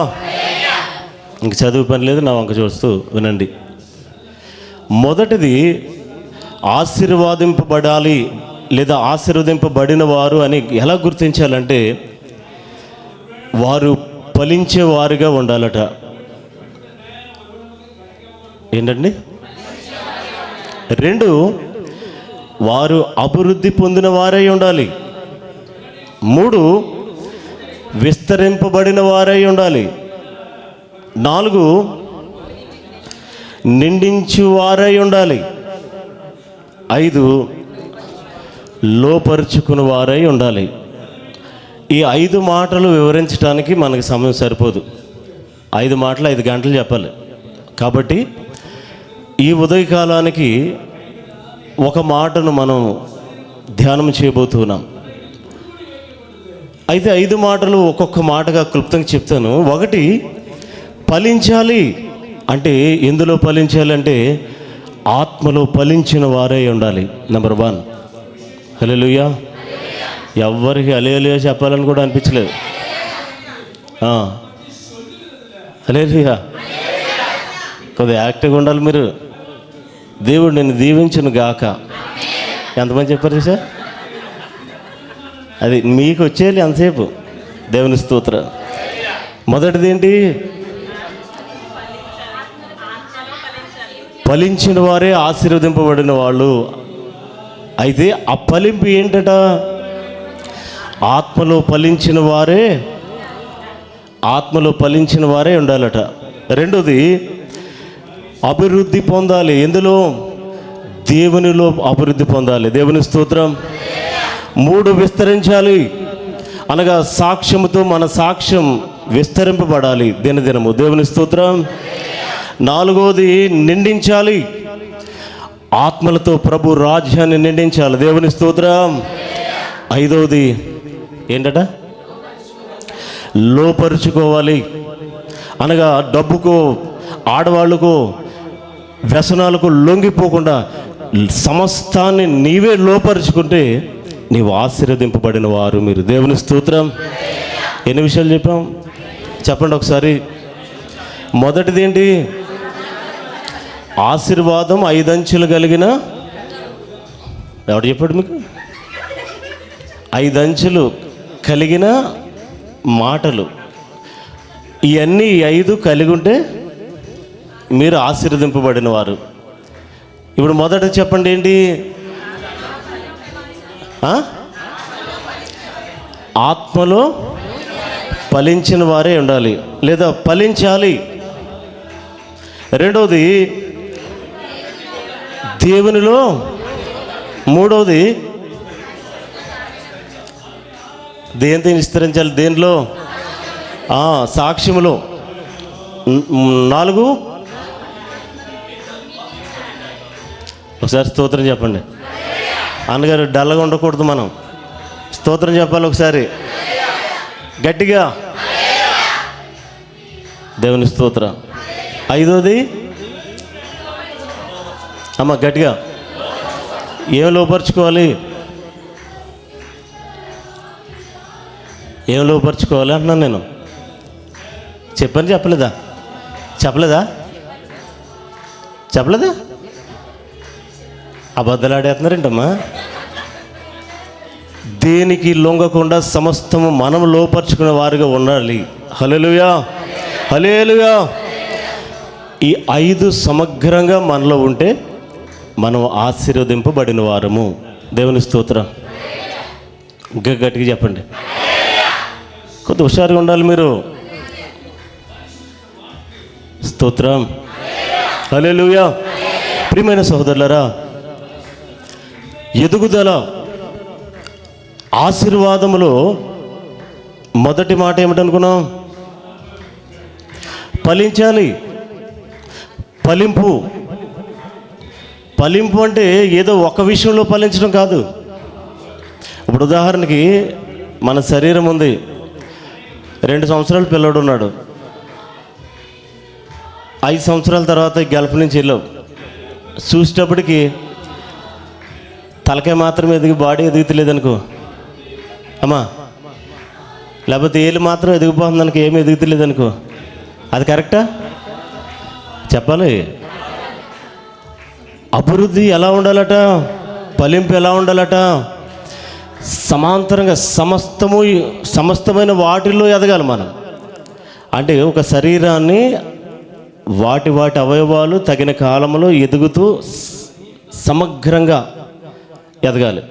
ఇంక చదువు పని లేదు, నా వంక చూస్తూ వినండి. మొదటిది ఆశీర్వాదింపబడాలి లేదా ఆశీర్వదింపబడిన వారు అని ఎలా గుర్తించాలంటే వారు ఫలించే వారుగా ఉండాలట. ఏంటండి? 2, వారు అభివృద్ధి పొందిన వారై ఉండాలి. 3, విస్తరింపబడిన వారై ఉండాలి. 4, నిండించు వారై ఉండాలి. 5, లోపరుచుకుని వారై ఉండాలి. ఈ 5 మాటలు వివరించడానికి మనకి సమయం సరిపోదు. 5 మాటలు 5 గంటలు చెప్పాలి. కాబట్టి ఈ ఉదయకాలానికి ఒక మాటను మనం ధ్యానం చేయబోతున్నాం. అయితే 5 మాటలు ఒక్కొక్క మాటగా క్లుప్తంగా చెప్తాను. 1, ఫలించాలి అంటే ఎందులో ఫలించాలి అంటే ఆత్మలో ఫలించిన వారే ఉండాలి. నెంబర్ 1. హల్లెలూయా. ఎవ్వరికి హల్లెలూయా చెప్పాలని కూడా అనిపించలేదు. హల్లెలూయా. కొద్దిగా యాక్టివ్గా ఉండాలి మీరు. దేవుడు నిన్ను దీవించును గాక. ఎంతమంది చెప్పారు సార్? అది మీకు వచ్చేయాలి అంతసేపు. దేవుని స్తోత్రం. మొదటిది ఏంటి? ఫలించిన వారే ఆశీర్వదింపబడిన వాళ్ళు. అయితే ఆ ఫలింపు ఏంటట? ఆత్మలో ఫలించిన వారే ఉండాలట. 2ది అభివృద్ధి పొందాలి. ఎందులో? దేవునిలో అభివృద్ధి పొందాలి. దేవుని స్తోత్రం. 3, విస్తరించాలి అనగా సాక్ష్యముతో మన సాక్ష్యం విస్తరింపబడాలి దినదినము. దేవుని స్తోత్రం. 4వది నిండించాలి. ఆత్మలతో ప్రభు రాజ్యాన్ని నిండించాలి. దేవుని స్తోత్రం. 5వది ఏంటట? లోపరుచుకోవాలి అనగా డబ్బుకు, ఆడవాళ్ళకు, వ్యసనాలకు లొంగిపోకుండా సమస్తాన్ని నీవే లోపరుచుకుంటే నీవు ఆశీర్వదింపబడిన వారు మీరు. దేవుని స్తోత్రం. ఎన్ని విషయాలు చెప్పాం చెప్పండి ఒకసారి. మొదటిది ఏంటి? ఆశీర్వాదం 5 అంచెలు కలిగిన, ఎవడు చెప్పాడు మీకు? 5 అంచెలు కలిగిన మాటలు. ఇవన్నీ 5 కలిగి ఉంటే మీరు ఆశీర్వదింపబడిన వారు. ఇప్పుడు మొదట చెప్పండి ఏంటి? ఆత్మలో ఫలించిన వారే ఉండాలి లేదా ఫలించాలి. 2వది దేవునిలో. 3వది దేంతో విస్తరించాలి? దేనిలో? సాక్ష్యములో. 4 ఒకసారి స్తోత్రం చెప్పండి. అన్నగారు డల్గా ఉండకూడదు, మనం స్తోత్రం చెప్పాలి ఒకసారి గట్టిగా. దేవుని స్తోత్రం. 5వది అమ్మ గట్టిగా. ఏం లోపరుచుకోవాలి? ఏం లోపరుచుకోవాలి అంటున్నాను నేను. చెప్పని చెప్పలేదా? అబద్ధాలాడేస్తున్నారేంటమ్మా? దేనికి లొంగకుండా సమస్తము మనం లోపరుచుకునే వారుగా ఉండాలి. హల్లెలూయా. ఈ 5 సమగ్రంగా మనలో ఉంటే మనం ఆశీర్వదింపబడిన వారము. దేవుని స్తోత్రం. ఇంకా గట్టిగా చెప్పండి. కొద్ది హుషారుగా ఉండాలి మీరు. స్తోత్రం. హల్లెలూయా. ప్రియమైన సహోదరులారా, ఎదుగుదల ఆశీర్వాదములో మొదటి మాట ఏమిటనుకున్నాం? ఫలించాలి. ఫలింపు. ఫలింపు అంటే ఏదో ఒక విషయంలో ఫలించడం కాదు. ఇప్పుడు ఉదాహరణకి మన శరీరం ఉంది, 2 సంవత్సరాలు పిల్లడు ఉన్నాడు, 5 సంవత్సరాల తర్వాత గల్ఫ్ నుంచి వెళ్ళావు, చూసేటప్పటికి తలకాయ మాత్రం ఎదిగి బాడీ ఎదుగుతలేదనుకో అమ్మా, లేకపోతే ఏళ్ళు మాత్రం ఎదిగిపోతుంది అనుకో, ఏమి ఎదుగుతలేదనుకో, అది కరెక్టా? చెప్పాలి. అభివృద్ధి ఎలా ఉండాలట? ఫలింపు ఎలా ఉండాలట? సమాంతరంగా సమస్తమైన వాటిల్లో ఎదగాలి మనం. అంటే ఒక శరీరాన్ని వాటి అవయవాలు తగిన కాలంలో ఎదుగుతూ సమగ్రంగా ఎదగాలి.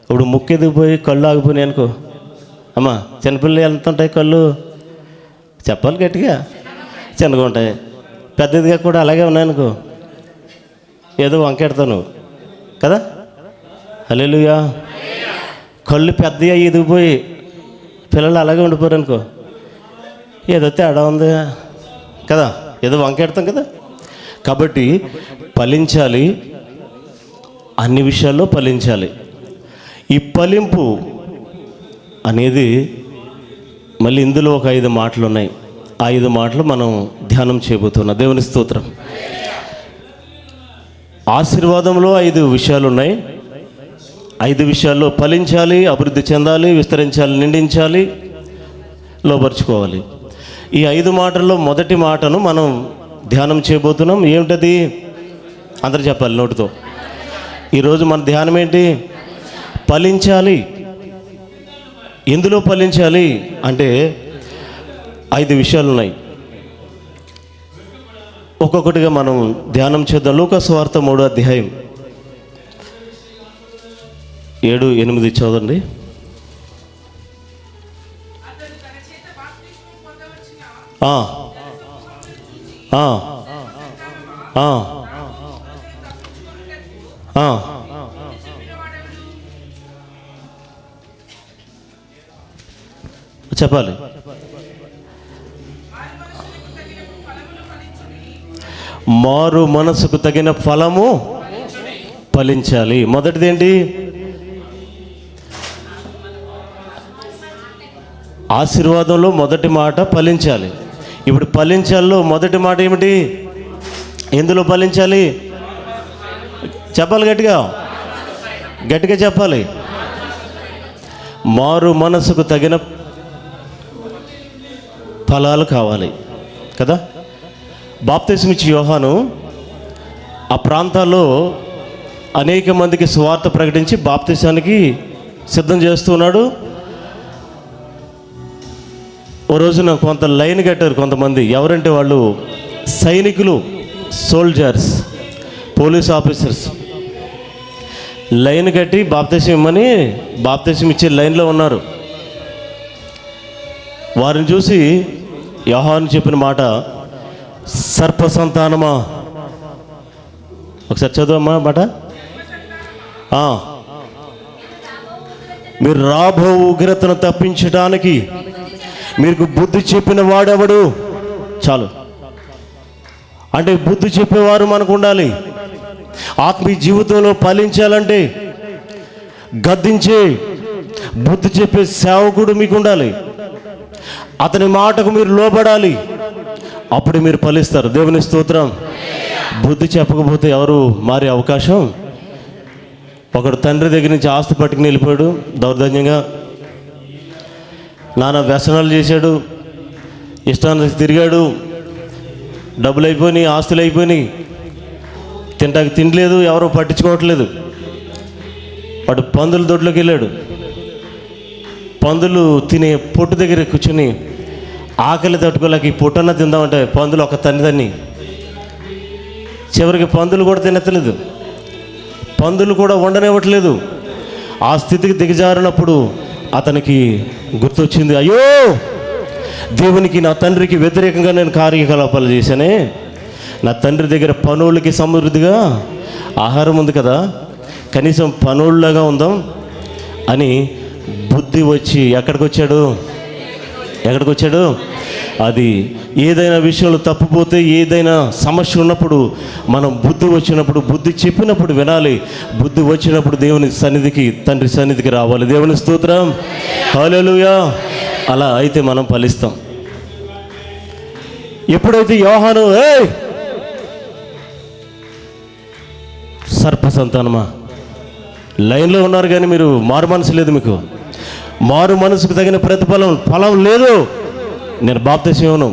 ఇప్పుడు ముక్కు ఎదిగిపోయి కళ్ళు ఆగిపోయినాయి అనుకో అమ్మా, చిన్నపిల్లలు ఎంత ఉంటాయి కళ్ళు? చెప్పాలి గట్టిగా, చిన్నగా ఉంటాయి. పెద్దదిగా కూడా అలాగే ఉన్నాయనుకో, ఏదో వంకెడతావు కదా. హల్లెలూయా. కళ్ళు పెద్దగా ఎదిగిపోయి పిల్లలు అలాగే ఉండిపోరు అనుకో, ఏదో తేడా ఉంది కదా, ఏదో వంకెడతాం కదా. కాబట్టి ఫలించాలి, అన్ని విషయాల్లో ఫలించాలి. ఈ ఫలింపు అనేది మళ్ళీ ఇందులో ఒక 5 మాటలు ఉన్నాయి. ఆ 5 మాటలు మనం ధ్యానం చేయబోతున్నాం. దేవుని స్తోత్రం. ఆశీర్వాదంలో 5 విషయాలు ఉన్నాయి. 5 విషయాల్లో ఫలించాలి, అభివృద్ధి చెందాలి, విస్తరించాలి, నిండించాలి, లోపరుచుకోవాలి. ఈ 5 మాటల్లో మొదటి మాటను మనం ధ్యానం చేయబోతున్నాం. ఏమిటది? అందరూ చెప్పాలి నోటితో. ఈరోజు మన ధ్యానం ఏంటి? ఫలించాలి. ఎందులో ఫలించాలి అంటే 5 విషయాలు ఉన్నాయి. ఒక్కొక్కటిగా మనం ధ్యానం చేద్దాం. లూకాసు వార్త 3వ అధ్యాయం 7, 8 చదవండి. చెప్పాలి. మారు మనసుకు తగిన ఫలము ఫలించాలి. మొదటిది ఏంటి? ఆశీర్వాదంలో మొదటి మాట ఫలించాలి. ఇప్పుడు ఫలించాల్లో మొదటి మాట ఏమిటి? ఎందులో ఫలించాలి? చెప్పాలి గట్టిగా, గట్టిగా చెప్పాలి. మారు మనసుకు తగిన ఫలాలు కావాలి కదా. బాప్తిస్మిచ్చి యోహాను ఆ ప్రాంతాల్లో అనేక మందికి సువార్త ప్రకటించి బాప్తిసానికి సిద్ధం చేస్తున్నాడు. ఓ రోజున కొంత లైన్ కట్టారు కొంతమంది. ఎవరంటే వాళ్ళు సైనికులు, సోల్జర్స్, పోలీస్ ఆఫీసర్స్ లైన్ కట్టి బాప్తిసం ఇమ్మని బాప్తిసం ఇచ్చే లైన్లో ఉన్నారు. వారిని చూసి యోహాను చెప్పిన మాట, సర్ప సంతానమా, ఒకసారి చదువమ్మా మాట, మీరు రాబో ఉగ్రతను తప్పించడానికి మీకు బుద్ధి చెప్పిన వాడెవడు? చాలు. అంటే బుద్ధి చెప్పేవారు మనకు ఉండాలి. ఆత్మీయ జీవితంలో ఫలించాలంటే గద్దించే బుద్ధి చెప్పే సేవకుడు మీకు ఉండాలి. అతని మాటకు మీరు లోబడాలి. అప్పుడు మీరు ఫలిస్తారు. దేవుని స్తోత్రం. బుద్ధి చెప్పకపోతే ఎవరు మారే అవకాశం? ఒకడు తండ్రి దగ్గర నుంచి ఆస్తి పట్టుకుని వెళ్ళిపోయాడు దౌర్జన్యంగా, నానా వ్యసనాలు చేశాడు, ఇష్టానికి తిరిగాడు, డబ్బులు అయిపోయినాయి, ఆస్తులు అయిపోయినాయి, తింటానికి తినలేదు, ఎవరో పట్టించుకోవట్లేదు. వాడు పందుల దొడ్లోకి వెళ్ళాడు. పందులు తినే పొట్టు దగ్గర కూర్చొని ఆకలి తట్టుకోలేక ఈ పొట్టన్న తిందామంటే పందులు ఒక తన్ని చివరికి పందులు కూడా తినట్లేదు, పందులు కూడా ఉండనివ్వట్లేదు. ఆ స్థితికి దిగజారినప్పుడు అతనికి గుర్తొచ్చింది, అయ్యో దేవునికి నా తండ్రికి వ్యతిరేకంగా నేను కార్యకలాపాలు చేశానే, నా తండ్రి దగ్గర పనులకి సమృద్ధిగా ఆహారం ఉంది కదా, కనీసం పనుల్లాగా ఉందాం అని బుద్ధి వచ్చి ఎక్కడికి వచ్చాడు? అది ఏదైనా విషయంలో తప్పిపోతే, ఏదైనా సమస్య ఉన్నప్పుడు మనం బుద్ధి వచ్చినప్పుడు, బుద్ధి చెప్పినప్పుడు వినాలి. బుద్ధి వచ్చినప్పుడు దేవుని సన్నిధికి, తండ్రి సన్నిధికి రావాలి. దేవుని స్తోత్రం, హల్లెలూయా. అలా అయితే మనం ఫలిస్తాం. ఎప్పుడైతే యోహాను సర్ప సంతానమా, లైన్లో ఉన్నారు కానీ మీరు మారు మనసు లేదు, మీకు మారు మనసుకు తగిన ఫలం లేదు, నేను బాప్తిసం ఇవ్వను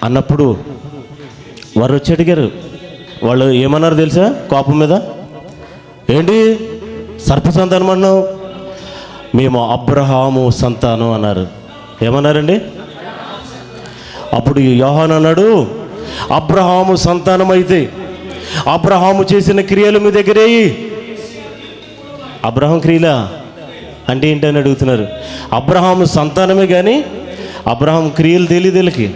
అన్నప్పుడు వారు వచ్చి అడిగారు. వాళ్ళు ఏమన్నారు తెలుసా? కోపం మీద, ఏంటి సర్ప సంతానం అన్నావు? మేము అబ్రహాము సంతానం అన్నారు. ఏమన్నారండి? అప్పుడు యోహాను అన్నాడు, అబ్రహాము సంతానం అయితే అబ్రహాము చేసిన క్రియలు మీ దగ్గరే. అబ్రహాం క్రియలా అంటే ఏంటని అడుగుతున్నారు. అబ్రహాము సంతానమే కానీ అబ్రహాం క్రియలు తెలియదు వీళ్ళకి.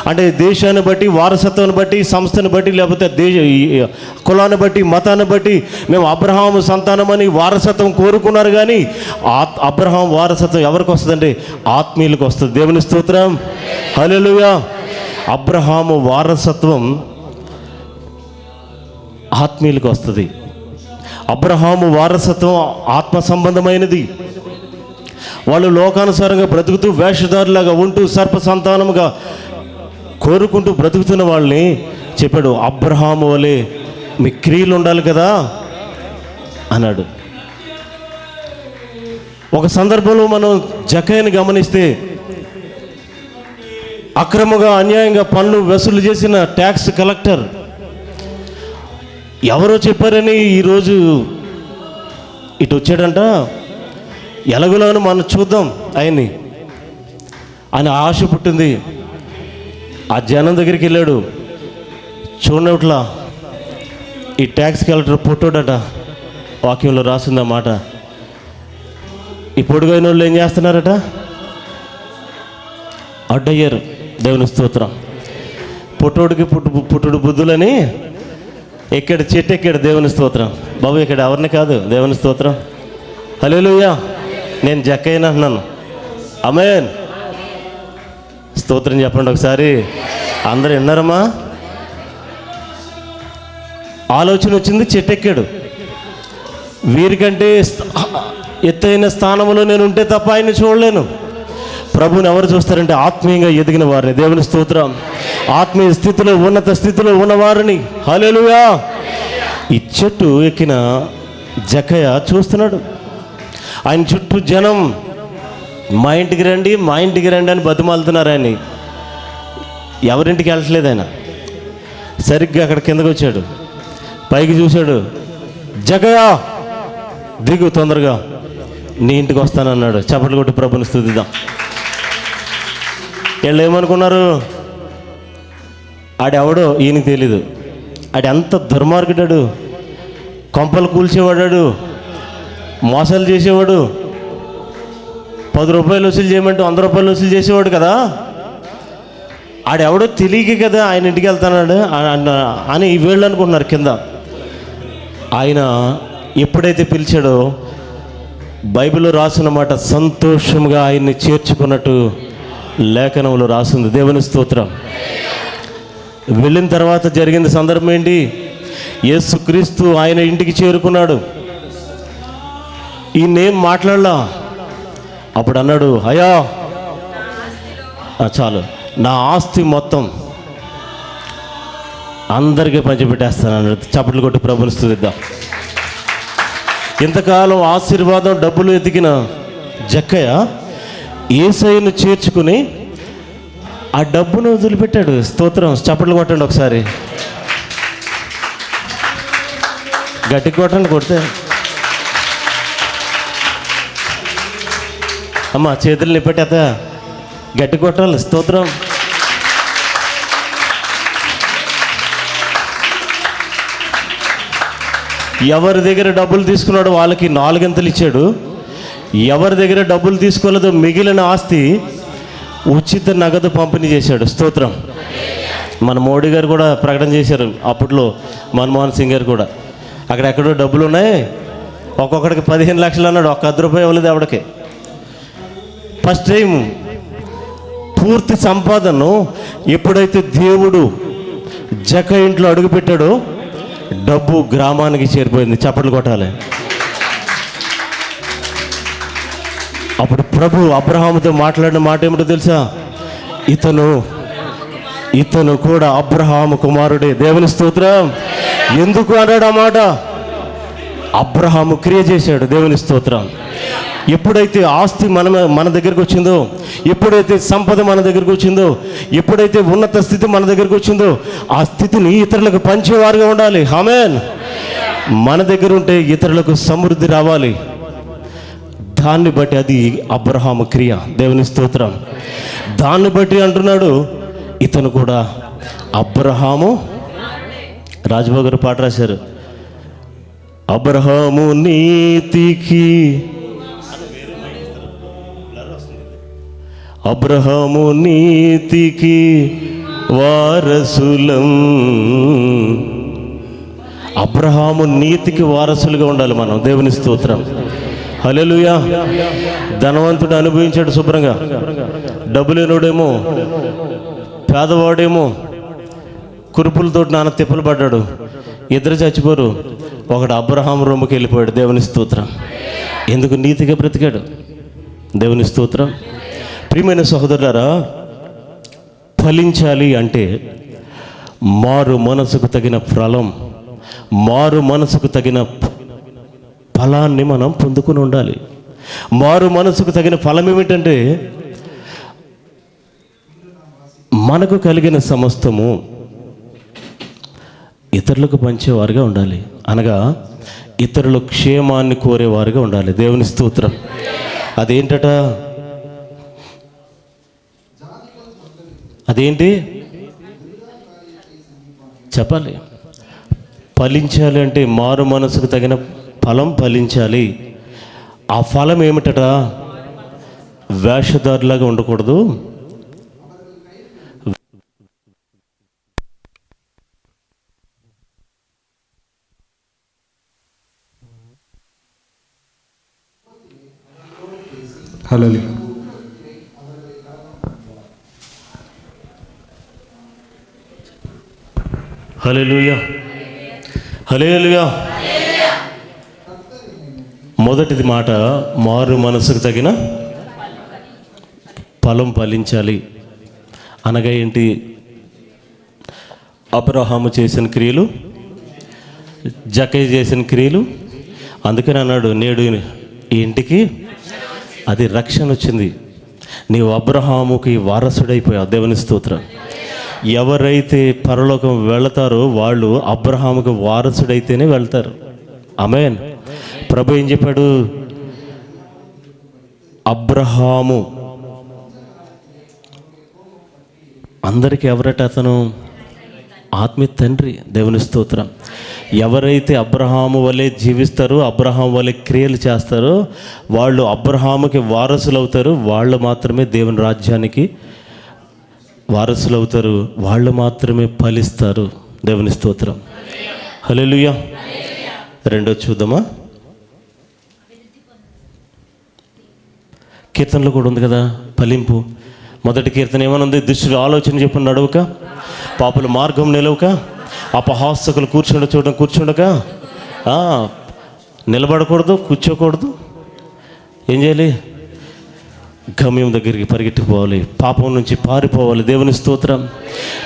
అంటే దేశాన్ని బట్టి, వారసత్వాన్ని బట్టి, సంస్థను బట్టి, లేకపోతే కులాన్ని బట్టి, మతాన్ని బట్టి మేము అబ్రహాము సంతానమని వారసత్వం కోరుకున్నారు. కానీ అబ్రహాం వారసత్వం ఎవరికి వస్తుందంటే ఆత్మీయులకు వస్తుంది. దేవుని స్తోత్రం, హల్లెలూయా. అబ్రహాము వారసత్వం ఆత్మీయులకు వస్తుంది. అబ్రహాము వారసత్వం ఆత్మ సంబంధమైనది. వాళ్ళు లోకానుసారంగా బ్రతుకుతూ, వేషధారులాగా ఉంటూ, సర్ప సంతానముగా కోరుకుంటూ బ్రతుకుతున్న వాళ్ళని చెప్పాడు, అబ్రహాము వలె మీ క్రియలు ఉండాలి కదా అన్నాడు. ఒక సందర్భంలో మనం జక్కయ్యని గమనిస్తే, అక్రమంగా అన్యాయంగా పన్ను వసూలు చేసిన ట్యాక్స్ కలెక్టర్ ఎవరో చెప్పారని ఈరోజు ఇటు వచ్చాడంట. ఎలాగోలాను మనం చూద్దాం ఆయన్ని అని ఆశ పుట్టింది. ఆ జనం దగ్గరికి వెళ్ళాడు. చూడనట్లా ఈ ట్యాక్స్ కలెక్టర్ పుట్టాడట. వాక్యంలో రాసిందన్నమాట. ఈ పొడుగైన వాళ్ళు ఏం చేస్తున్నారట? అడ్డయ్యారు. దేవుని స్తోత్రం. పుట్టోడికి పుట్టుడు బుద్ధులని ఎక్కడ చెట్టు ఎక్కాడు. దేవుని స్తోత్రం. బాబు ఇక్కడ ఎవరిని కాదు. దేవుని స్తోత్రం, హల్లెలూయా. నేను జక్కయ్యను అంటున్నాను. ఆమేన్. స్తోత్రం చెప్పండి ఒకసారి. అందరూ విన్నారమ్మా? ఆలోచన వచ్చింది, చెట్టు ఎక్కాడు. వీరికంటే ఎత్తైన స్థానంలో నేను ఉంటే తప్ప ఆయన్ని చూడలేను. ప్రభుని ఎవరు చూస్తారంటే ఆత్మీయంగా ఎదిగిన వారిని. దేవుని స్తోత్రం. ఆత్మీయ స్థితిలో, ఉన్నత స్థితిలో ఉన్నవారిని. హల్లెలూయా. ఈ చెట్టు ఎక్కిన జక్కయ్య చూస్తున్నాడు. ఆయన చుట్టూ జనం మా ఇంటికి రండి, మా ఇంటికి రండి అని బతిమాలుతున్నారు ఆయన్ని. ఎవరింటికి వెళ్ళట్లేదు ఆయన. సరిగ్గా అక్కడ కిందకు వచ్చాడు. పైకి చూశాడు. జక్కయ్య దిగు తొందరగా, నీ ఇంటికి వస్తానన్నాడు. చప్పట్లు కొట్టి ప్రభుని స్తుతిద్దాం. వీళ్ళు ఏమనుకున్నారు? ఆడెవడో ఈయనకి తెలీదు. ఆడు ఎంత దుర్మార్గుడాడు, కొంపలు కూల్చేవాడాడు, మోసాలు చేసేవాడు. 10 రూపాయలు వసూలు చేయమంటే 100 రూపాయలు వసూలు చేసేవాడు కదా. ఆడెవడో తెలియక కదా ఆయన ఇంటికి వెళ్తాడు అని వీళ్ళు అనుకుంటున్నారు కింద. ఆయన ఎప్పుడైతే పిలిచాడో బైబిల్లో రాసిన మాట, సంతోషంగా ఆయన్ని చేర్చుకున్నట్టు లేఖనంలో రాసింది. దేవుని స్తోత్రం. వెళ్ళిన తర్వాత జరిగిన సందర్భం ఏంటి? యేసుక్రీస్తు ఆయన ఇంటికి చేరుకున్నాడు. ఈయనేం మాట్లాడలా. అప్పుడు అన్నాడు, అయ్యా చాలు, నా ఆస్తి మొత్తం అందరికీ పంచిపెట్టేస్తాను అన్నాడు. చప్పట్లు కొట్టి ప్రభుని స్తుతిద్దాం. ఇంతకాలం ఆశీర్వాదం, డబ్బులు ఎదిగిన జక్కయ్య యేసయ్యను చేర్చుకుని ఆ డబ్బును వదిలిపెట్టాడు. స్తోత్రం. చప్పట్లు కొట్టండి ఒకసారి. గట్టి కొట్టండి. కొడితే అమ్మ చేతులు నిప్పట్టేత గట్టి కొట్టాలి. స్తోత్రం. ఎవరి దగ్గర డబ్బులు తీసుకున్నాడో వాళ్ళకి 4 ఇచ్చాడు. ఎవరి దగ్గర డబ్బులు తీసుకోలేదో మిగిలిన ఆస్తి ఉచిత నగదు పంపిణీ చేశాడు. స్తోత్రం. మన మోడీ గారు కూడా ప్రకటన చేశారు అప్పట్లో, మన్మోహన్ సింగ్ గారు కూడా. అక్కడెక్కడో డబ్బులు ఉన్నాయి, ఒక్కొక్కడికి 15 లక్షలు అన్నాడు, ఒక్క 10 రూపాయలు ఇవ్వలేదు ఆవిడకి. ఫస్ట్ టైం పూర్తి సంపాదనను ఎప్పుడైతే దేవుడు జక ఇంట్లో అడుగుపెట్టాడో డబ్బు గ్రామానికి చేరిపోయింది. చప్పట్లు కొట్టాలి. అప్పుడు ప్రభు అబ్రహాముతో మాట్లాడిన మాట ఏమిటో తెలుసా? ఇతను కూడా అబ్రహాము కుమారుడే. దేవుని స్తోత్రం. ఎందుకు అన్నాడు ఆ మాట? అబ్రహాము క్రియ చేశాడు. దేవుని స్తోత్రం. ఎప్పుడైతే ఆస్తి మన దగ్గరకు వచ్చిందో, ఎప్పుడైతే సంపద మన దగ్గరకు వచ్చిందో, ఎప్పుడైతే ఉన్నత స్థితి మన దగ్గరకు వచ్చిందో, ఆ స్థితిని ఇతరులకు పంచేవారుగా ఉండాలి. ఆమేన్. మన దగ్గర ఉంటే ఇతరులకు సమృద్ధి రావాలి. దాన్ని బట్టి అది అబ్రహాము క్రియ. దేవుని స్తోత్రం. దాన్ని బట్టి అంటున్నాడు ఇతను కూడా అబ్రహాము. రాజబాబు గారు పాట రాశారు, అబ్రహాము నీతికి వారసులం. అబ్రహాము నీతికి వారసులుగా ఉండాలి మనం. దేవుని స్తోత్రం. హల్లెలూయా. ధనవంతుడు అనుభవించాడు శుభ్రంగా, డబ్బులేనోడేమో, పేదవాడేమో కురుపులతో నాన్న తిప్పలు పడ్డాడు. ఇద్దరు చచ్చిపోరు. ఒకడు అబ్రహాము రొమ్ముకి వెళ్ళిపోయాడు. దేవుని స్తోత్రం. ఎందుకు? నీతిగా బ్రతికాడు. దేవుని స్తోత్రం. ప్రియమైన సహోదరులారా, ఫలించాలి అంటే మారు మనసుకు తగిన ఫలాన్ని మనం పొందుకుని ఉండాలి. మారు మనసుకు తగిన ఫలం ఏమిటంటే మనకు కలిగిన సమస్తము ఇతరులకు పంచేవారుగా ఉండాలి. అనగా ఇతరుల క్షేమాన్ని కోరేవారుగా ఉండాలి. దేవుని స్తోత్రం. అదేంటట? అదేంటి చెప్పాలి? ఫలించాలి అంటే మారు మనసుకు తగిన ఫలం ఫలించాలి. ఆ ఫలం ఏమిటట? వేషధారులాగా ఉండకూడదు. హల్లెలూయా. హల్లెలూయా. హల్లెలూయా. మొదటిది మాట, మారు మనసుకు తగిన ఫలం ఫలించాలి. అనగా ఏంటి? అబ్రహాము చేసిన క్రియలు, జక్కయ్య చేసిన క్రియలు. అందుకని అన్నాడు, నేడు ఈ ఇంటికి అది రక్షణ వచ్చింది. నీవు అబ్రహాముకి వారసుడైపోయావు. దేవుని స్తోత్రం. ఎవరైతే పరలోకం వెళతారో వాళ్ళు అబ్రహాముకి వారసుడైతేనే వెళ్తారు. ఆమేన్. ప్రభు ఏం చెప్పాడు? అబ్రహాము అందరికీ ఎవరట? అతను ఆత్మీయ తండ్రి. దేవుని స్తోత్రం. ఎవరైతే అబ్రహాము వలె జీవిస్తారో, అబ్రహాం వలె క్రియలు చేస్తారో వాళ్ళు అబ్రహాముకి వారసులు అవుతారు. వాళ్ళు మాత్రమే దేవుని రాజ్యానికి వారసులు అవుతారు. వాళ్ళు మాత్రమే ఫలిస్తారు. దేవుని స్తోత్రం. హల్లెలూయా. రెండో చూద్దామా? కీర్తనలో కూడా ఉంది కదా ఫలింపు. మొదటి కీర్తన ఏమనుంది? దుష్టుడు ఆలోచన చెప్పుని నడవక, పాపుల మార్గం నిలవక, అపహాసకులు కూర్చుండక. నిలబడకూడదు, కూర్చోకూడదు. ఏం చేయాలి? గమ్యం దగ్గరికి పరిగెట్టిపోవాలి, పాపం నుంచి పారిపోవాలి. దేవుని స్తోత్రం.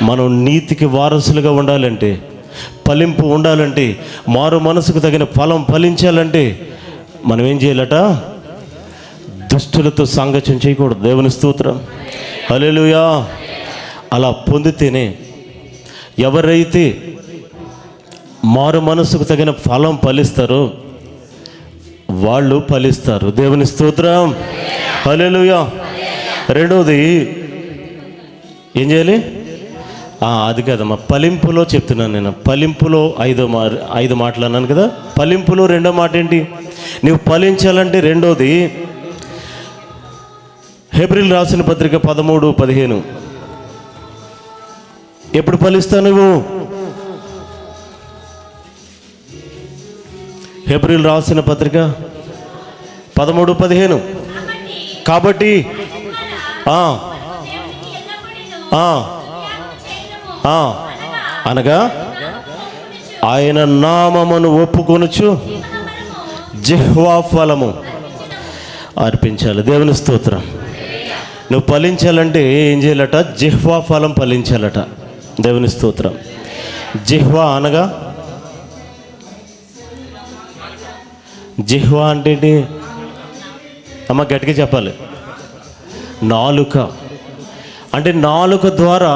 మనం నీతికి వారసులుగా ఉండాలంటే, ఫలింపు ఉండాలంటే, మారు మనసుకు తగిన ఫలం ఫలించాలంటే మనం ఏం చేయాలట? దుష్టులతో సాంగత్యం చేయకూడదు. దేవుని స్తోత్రం. హల్లెలూయా. అలా పొందితేనే, ఎవరైతే మారు మనసుకు తగిన ఫలం ఫలిస్తారో వాళ్ళు ఫలిస్తారు. దేవుని స్తోత్రం. హల్లెలూయా. రెండవది ఏం చేయాలి? అది కదమ్మా, ఫలింపులో చెప్తున్నాను నేను. ఫలింపులో ఐదు మాటలు అన్నాను కదా. ఫలింపులో రెండో మాట ఏంటి? నువ్వు ఫలించాలంటే రెండోది హెబ్రీయులు రాసిన పత్రిక 13:15. ఎప్పుడు ఫలిస్తావు నువ్వు? హెబ్రీయులు రాసిన పత్రిక 13:15. కాబట్టి అనగా ఆయన నామమును ఒప్పుకొనుచు జిహ్వా ఫలము అర్పించాలి. దేవుని స్తోత్రం. నువ్వు ఫలించాలంటే ఏం చేయాలట? జిహ్వా ఫలం ఫలించాలట. దేవుని స్తోత్రం. జిహ్వా అనగా, జిహ్వా అంటే ఏంటి అమ్మ? గట్టిగా చెప్పాలి. నాలుక. అంటే నాలుక ద్వారా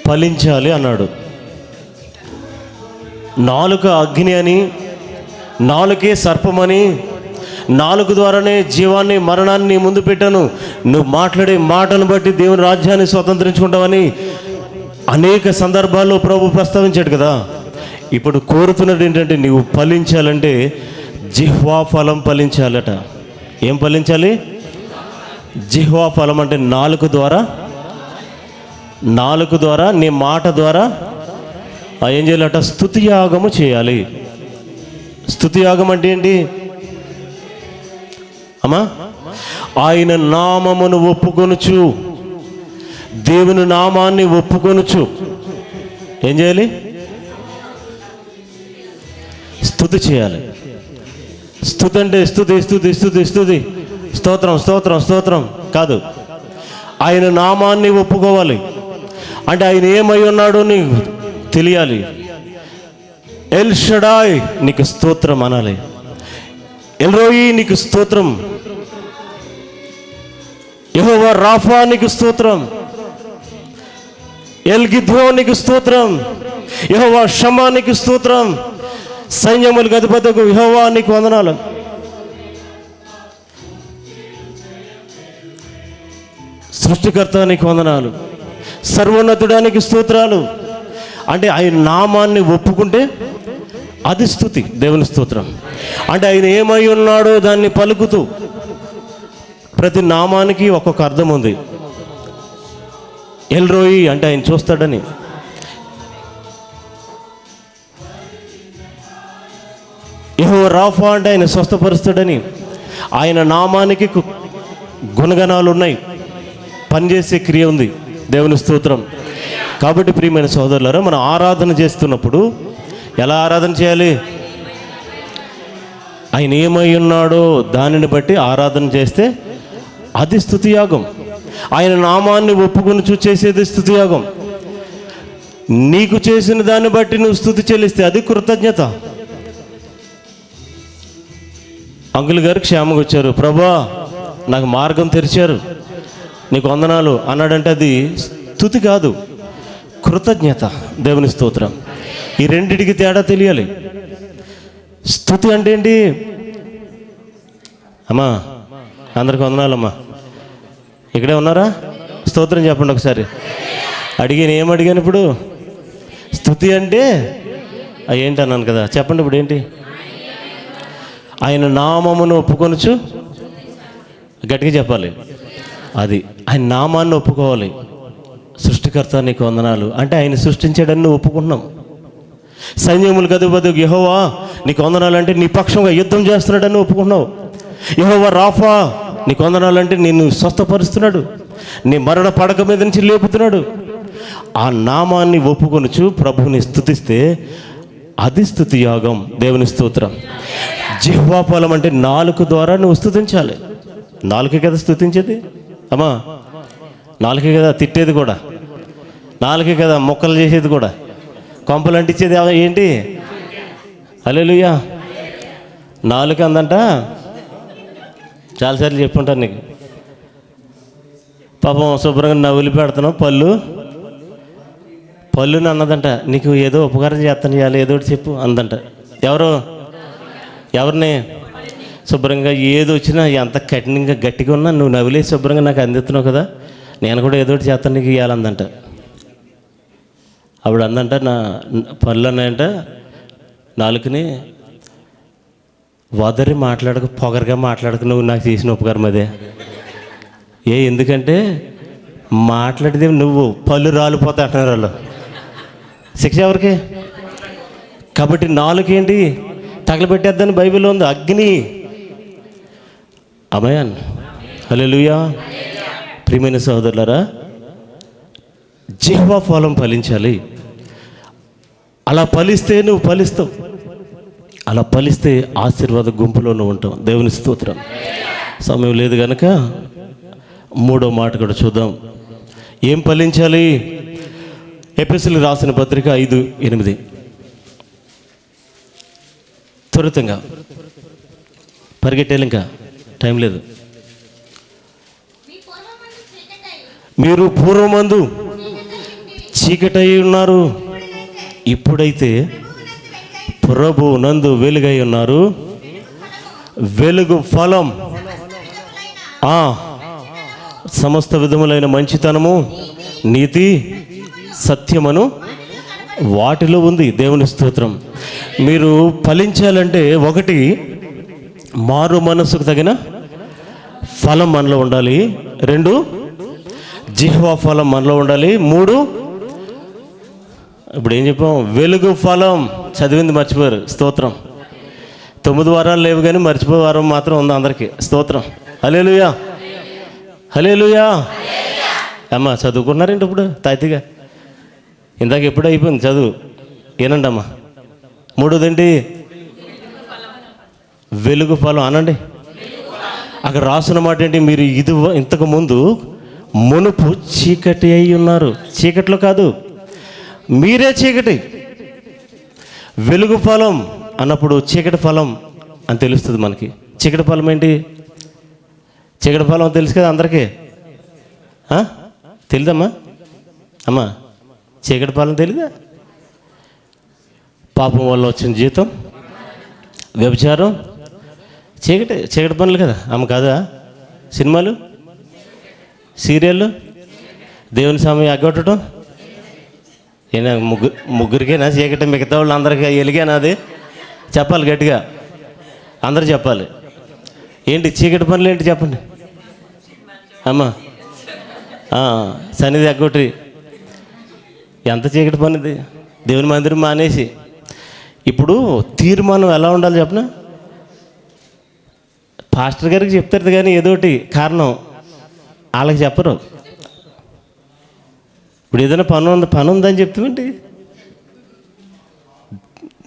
ఫలించాలి అన్నాడు. నాలుక అగ్ని అని, నాలుకే సర్పమని, నాలుగు ద్వారానే జీవాన్ని మరణాన్ని ముందు పెట్టాను, నువ్వు మాట్లాడే మాటను బట్టి దేవుని రాజ్యాన్ని స్వతంత్రించుకుంటావని అనేక సందర్భాల్లో ప్రభు ప్రస్తావించాడు కదా. ఇప్పుడు కోరుతున్నది ఏంటంటే నువ్వు ఫలించాలంటే జిహ్వా ఫలం ఫలించాలట. ఏం ఫలించాలి? జిహ్వా ఫలం అంటే నాలుక ద్వారా నీ మాట ద్వారా ఏం చేయాలట? స్తుతియాగము చేయాలి. స్తుతియాగం అంటే ఏంటి అమ్మా? ఆయన నామమును ఒప్పుకొనుచు, దేవుని నామాన్ని ఒప్పుకొనుచు ఏం చేయాలి? స్తుతి చేయాలి. స్తుతి అంటే స్తుతి స్తుతి స్తుతి స్తుతి స్తోత్రం స్తోత్రం స్తోత్రం కాదు. ఆయన నామాన్ని ఒప్పుకోవాలి. అంటే ఆయన ఏమై ఉన్నాడో నీకు తెలియాలి. ఎల్ షడాయ్ నీకు స్తోత్రం అనాలి. ఎల్రోయి నీకు స్తోత్రం. యెహోవా రాఫా నీకు స్తోత్రం. ఎల్ గిద్యోన్ నీకు స్తోత్రం. యెహోవా షమా నీకు స్తోత్రం. సైన్యములకు అధిపతియగు యెహోవా నీకు వందనాలు. సృష్టికర్త నీకు వందనాలు. సర్వోన్నతుడానికి స్తోత్రాలు. అంటే ఆయన నామాన్ని ఒప్పుకుంటే అది స్తుతి, దేవుని స్తోత్రం. అంటే ఆయన ఏమై ఉన్నాడో దాన్ని పలుకుతూ, ప్రతి నామానికి ఒక్కొక్క అర్థం ఉంది. ఎల్రోయి అంటే ఆయన చూస్తాడని, యెహోవా రాఫా అంటే ఆయన స్వస్థపరుస్తాడని, ఆయన నామానికి గుణగణాలు ఉన్నాయి, పనిచేసే క్రియ ఉంది. దేవుని స్తోత్రం. కాబట్టి ప్రియమైన సోదరులారా, మనం ఆరాధన చేస్తున్నప్పుడు ఎలా ఆరాధన చేయాలి? ఆయన ఏమై ఉన్నాడో దానిని బట్టి ఆరాధన చేస్తే అది స్తుతియాగం. ఆయన నామాన్ని ఒప్పుకొని చేసేది స్తుతియాగం. నీకు చేసిన దాన్ని బట్టి నువ్వు స్తుతి చెల్లిస్తే అది కృతజ్ఞత. అంకుల్ గారు క్షేమంగా వచ్చారు, ప్రభా నాకు మార్గం తెరిచారు, నీకు వందనాలు అన్నాడంటే అది స్తుతి కాదు, కృతజ్ఞత. దేవుని స్తోత్రం. ఈ రెండిటికి తేడా తెలియాలి. స్తుతి అంటే ఏంటి అమ్మా? అందరికి వందనాలమ్మా. ఇక్కడే ఉన్నారా? స్తోత్రం చెప్పండి ఒకసారి. ఏమడిగాను ఇప్పుడు? స్తుతి అంటే ఏంటి అన్నాను కదా, చెప్పండి ఇప్పుడు ఏంటి? ఆయన నామమును ఒప్పుకొనుచు, గట్టిగా చెప్పాలి. అది ఆయన నామాన్ని ఒప్పుకోవాలి. సృష్టికర్త నీకు వందనాలు అంటే ఆయన సృష్టించాడని నువ్వు ఒప్పుకుంటున్నాం. సైన్యములకు అధిపతియగు యెహోవా నీకు వందనాలు అంటే నీ పక్షంగా యుద్ధం చేస్తున్నాడని ఒప్పుకుంటున్నావు. యెహోవా రాఫా నీకు వందనాలు అంటే నిన్ను స్వస్థపరుస్తున్నాడు, నీ మరణ పడక మీద నుంచి లేపుతున్నాడు. ఆ నామాన్ని ఒప్పుకొనుచు ప్రభువుని స్తుతిస్తే అది స్తుతి యాగం. దేవుని స్తోత్రం. జిహ్వా ఫలం అంటే నాలుక ద్వారా నువ్వు స్తుతించాలి. నాలుకే కదా స్తుతించేది అమ్మా, నాలుకే కదా తిట్టేది కూడా, నాలుకే కదా మొక్కలు చేసేది కూడా, కొంపలు అంటించేది ఏంటి? హల్లెలూయా. నాలుక అందంట, చాలాసార్లు చెప్పుంటాను నీకు. పాపం శుభ్రంగా నవ్వులు పెడుతున్నావు, పళ్ళుని అన్నదంట, నీకు ఏదో ఉపకారం చేస్తాను చేయాలి, ఏదో ఒకటి చెప్పు అందంట. ఎవరిని? శుభ్రంగా ఏది వచ్చినా ఎంత కఠినంగా గట్టిగా ఉన్నా నువ్వు నవ్వులే శుభ్రంగా నాకు అందిస్తున్నావు కదా, నేను కూడా ఏదో ఒకటి చేస్తాను నీకు ఇవ్వాలందంట. అప్పుడు అందంట, నా పళ్ళు అన్నాయంట, నాలుకని వదరి మాట్లాడక పొగరగా మాట్లాడక నువ్వు నాకు చేసిన ఉపకారం అదే. ఎందుకంటే మాట్లాడితే నువ్వు పళ్ళు రాలిపోతా అంటున్నారు వాళ్ళు. శిక్ష ఎవరికి? కాబట్టి నాలుకేంటి తగలబెట్టేద్దని బైబిల్లో ఉంది, అగ్ని. అమయాన్ హల్లెలూయా. ప్రియమైన సహోదరులారా, జిహ్వా ఫలం ఫలించాలి. అలా ఫలిస్తే నువ్వు ఫలిస్తావు. అలా ఫలిస్తే ఆశీర్వాద గుంపులో నువ్వు ఉంటావు. దేవుని స్తోత్రం. సమయం లేదు కనుక మూడో మాట కూడా చూద్దాం. ఏం ఫలించాలి? ఎఫెసీయులకు రాసిన పత్రిక 5:8. త్వరితంగా పరిగెట్టేలు, ఇంకా టైం లేదు. మీరు పూర్వమందు చీకటై ఉన్నారు, ఇప్పుడైతే ప్రభు నందు వెలుగై ఉన్నారు. వెలుగు ఫలం సమస్త విధములైన మంచితనము, నీతి, సత్యమను వాటిలో ఉంది. దేవుని స్తోత్రం. మీరు ఫలించాలంటే ఒకటి, మారు మనసుకు తగిన ఫలం మనలో ఉండాలి. 2, జిహ్వా ఫలం మనలో ఉండాలి. 3, ఇప్పుడు ఏం చెప్పాం? వెలుగు ఫలం. చదివింది మర్చిపోయారు. స్తోత్రం. 9 వారాలు లేవు కానీ మర్చిపోయే వారం మాత్రం ఉంది అందరికీ. స్తోత్రం. హల్లెలూయా, హల్లెలూయా. అమ్మ చదువుకున్నారేంటి ఇప్పుడు తాయితీగా? ఇందాక ఎప్పుడు అయిపోయింది చదువు. ఏనండి అమ్మా? 3ది వెలుగు ఫలం అనండి. అక్కడ రాసిన మాట ఏంటి? మీరు ఇంతకు ముందు మునుపు చీకటి అయి ఉన్నారు. చీకట్లో కాదు, మీరే చీకటి. వెలుగు ఫలం అన్నప్పుడు చీకటి ఫలం అని తెలుస్తుంది మనకి. చీకటి ఫలం ఏంటి? చీకటి ఫలం తెలుసు కదా అందరికీ. తెలీదమ్మా? అమ్మా చీకటి ఫలం తెలీదా? పాపం వల్ల వచ్చిన జీతం, వ్యభిచారం, చీకటి పనులు కదా అమ్మ. కాదా? సినిమాలు, సీరియళ్ళు, దేవుని సమయం అగ్గొట్టడం. ఏనా ముగ్గురికేనా చీకటి? మిగతా వాళ్ళు అందరికీ ఎలిగేనా? అది చెప్పాలి గట్టిగా, అందరు చెప్పాలి. ఏంటి చీకటి పనులు ఏంటి చెప్పండి అమ్మా. సన్నిధి అగ్గొట్టి ఎంత చీకటి పనిది? దేవుని మందిరం మానేసి. ఇప్పుడు తీర్మానం ఎలా ఉండాలి చెప్పనా? పాస్టర్ గారికి చెప్తారు కానీ ఏదోటి కారణం వాళ్ళకి చెప్పరు. ఇప్పుడు ఏదైనా పని ఉందని చెప్తామేంటి?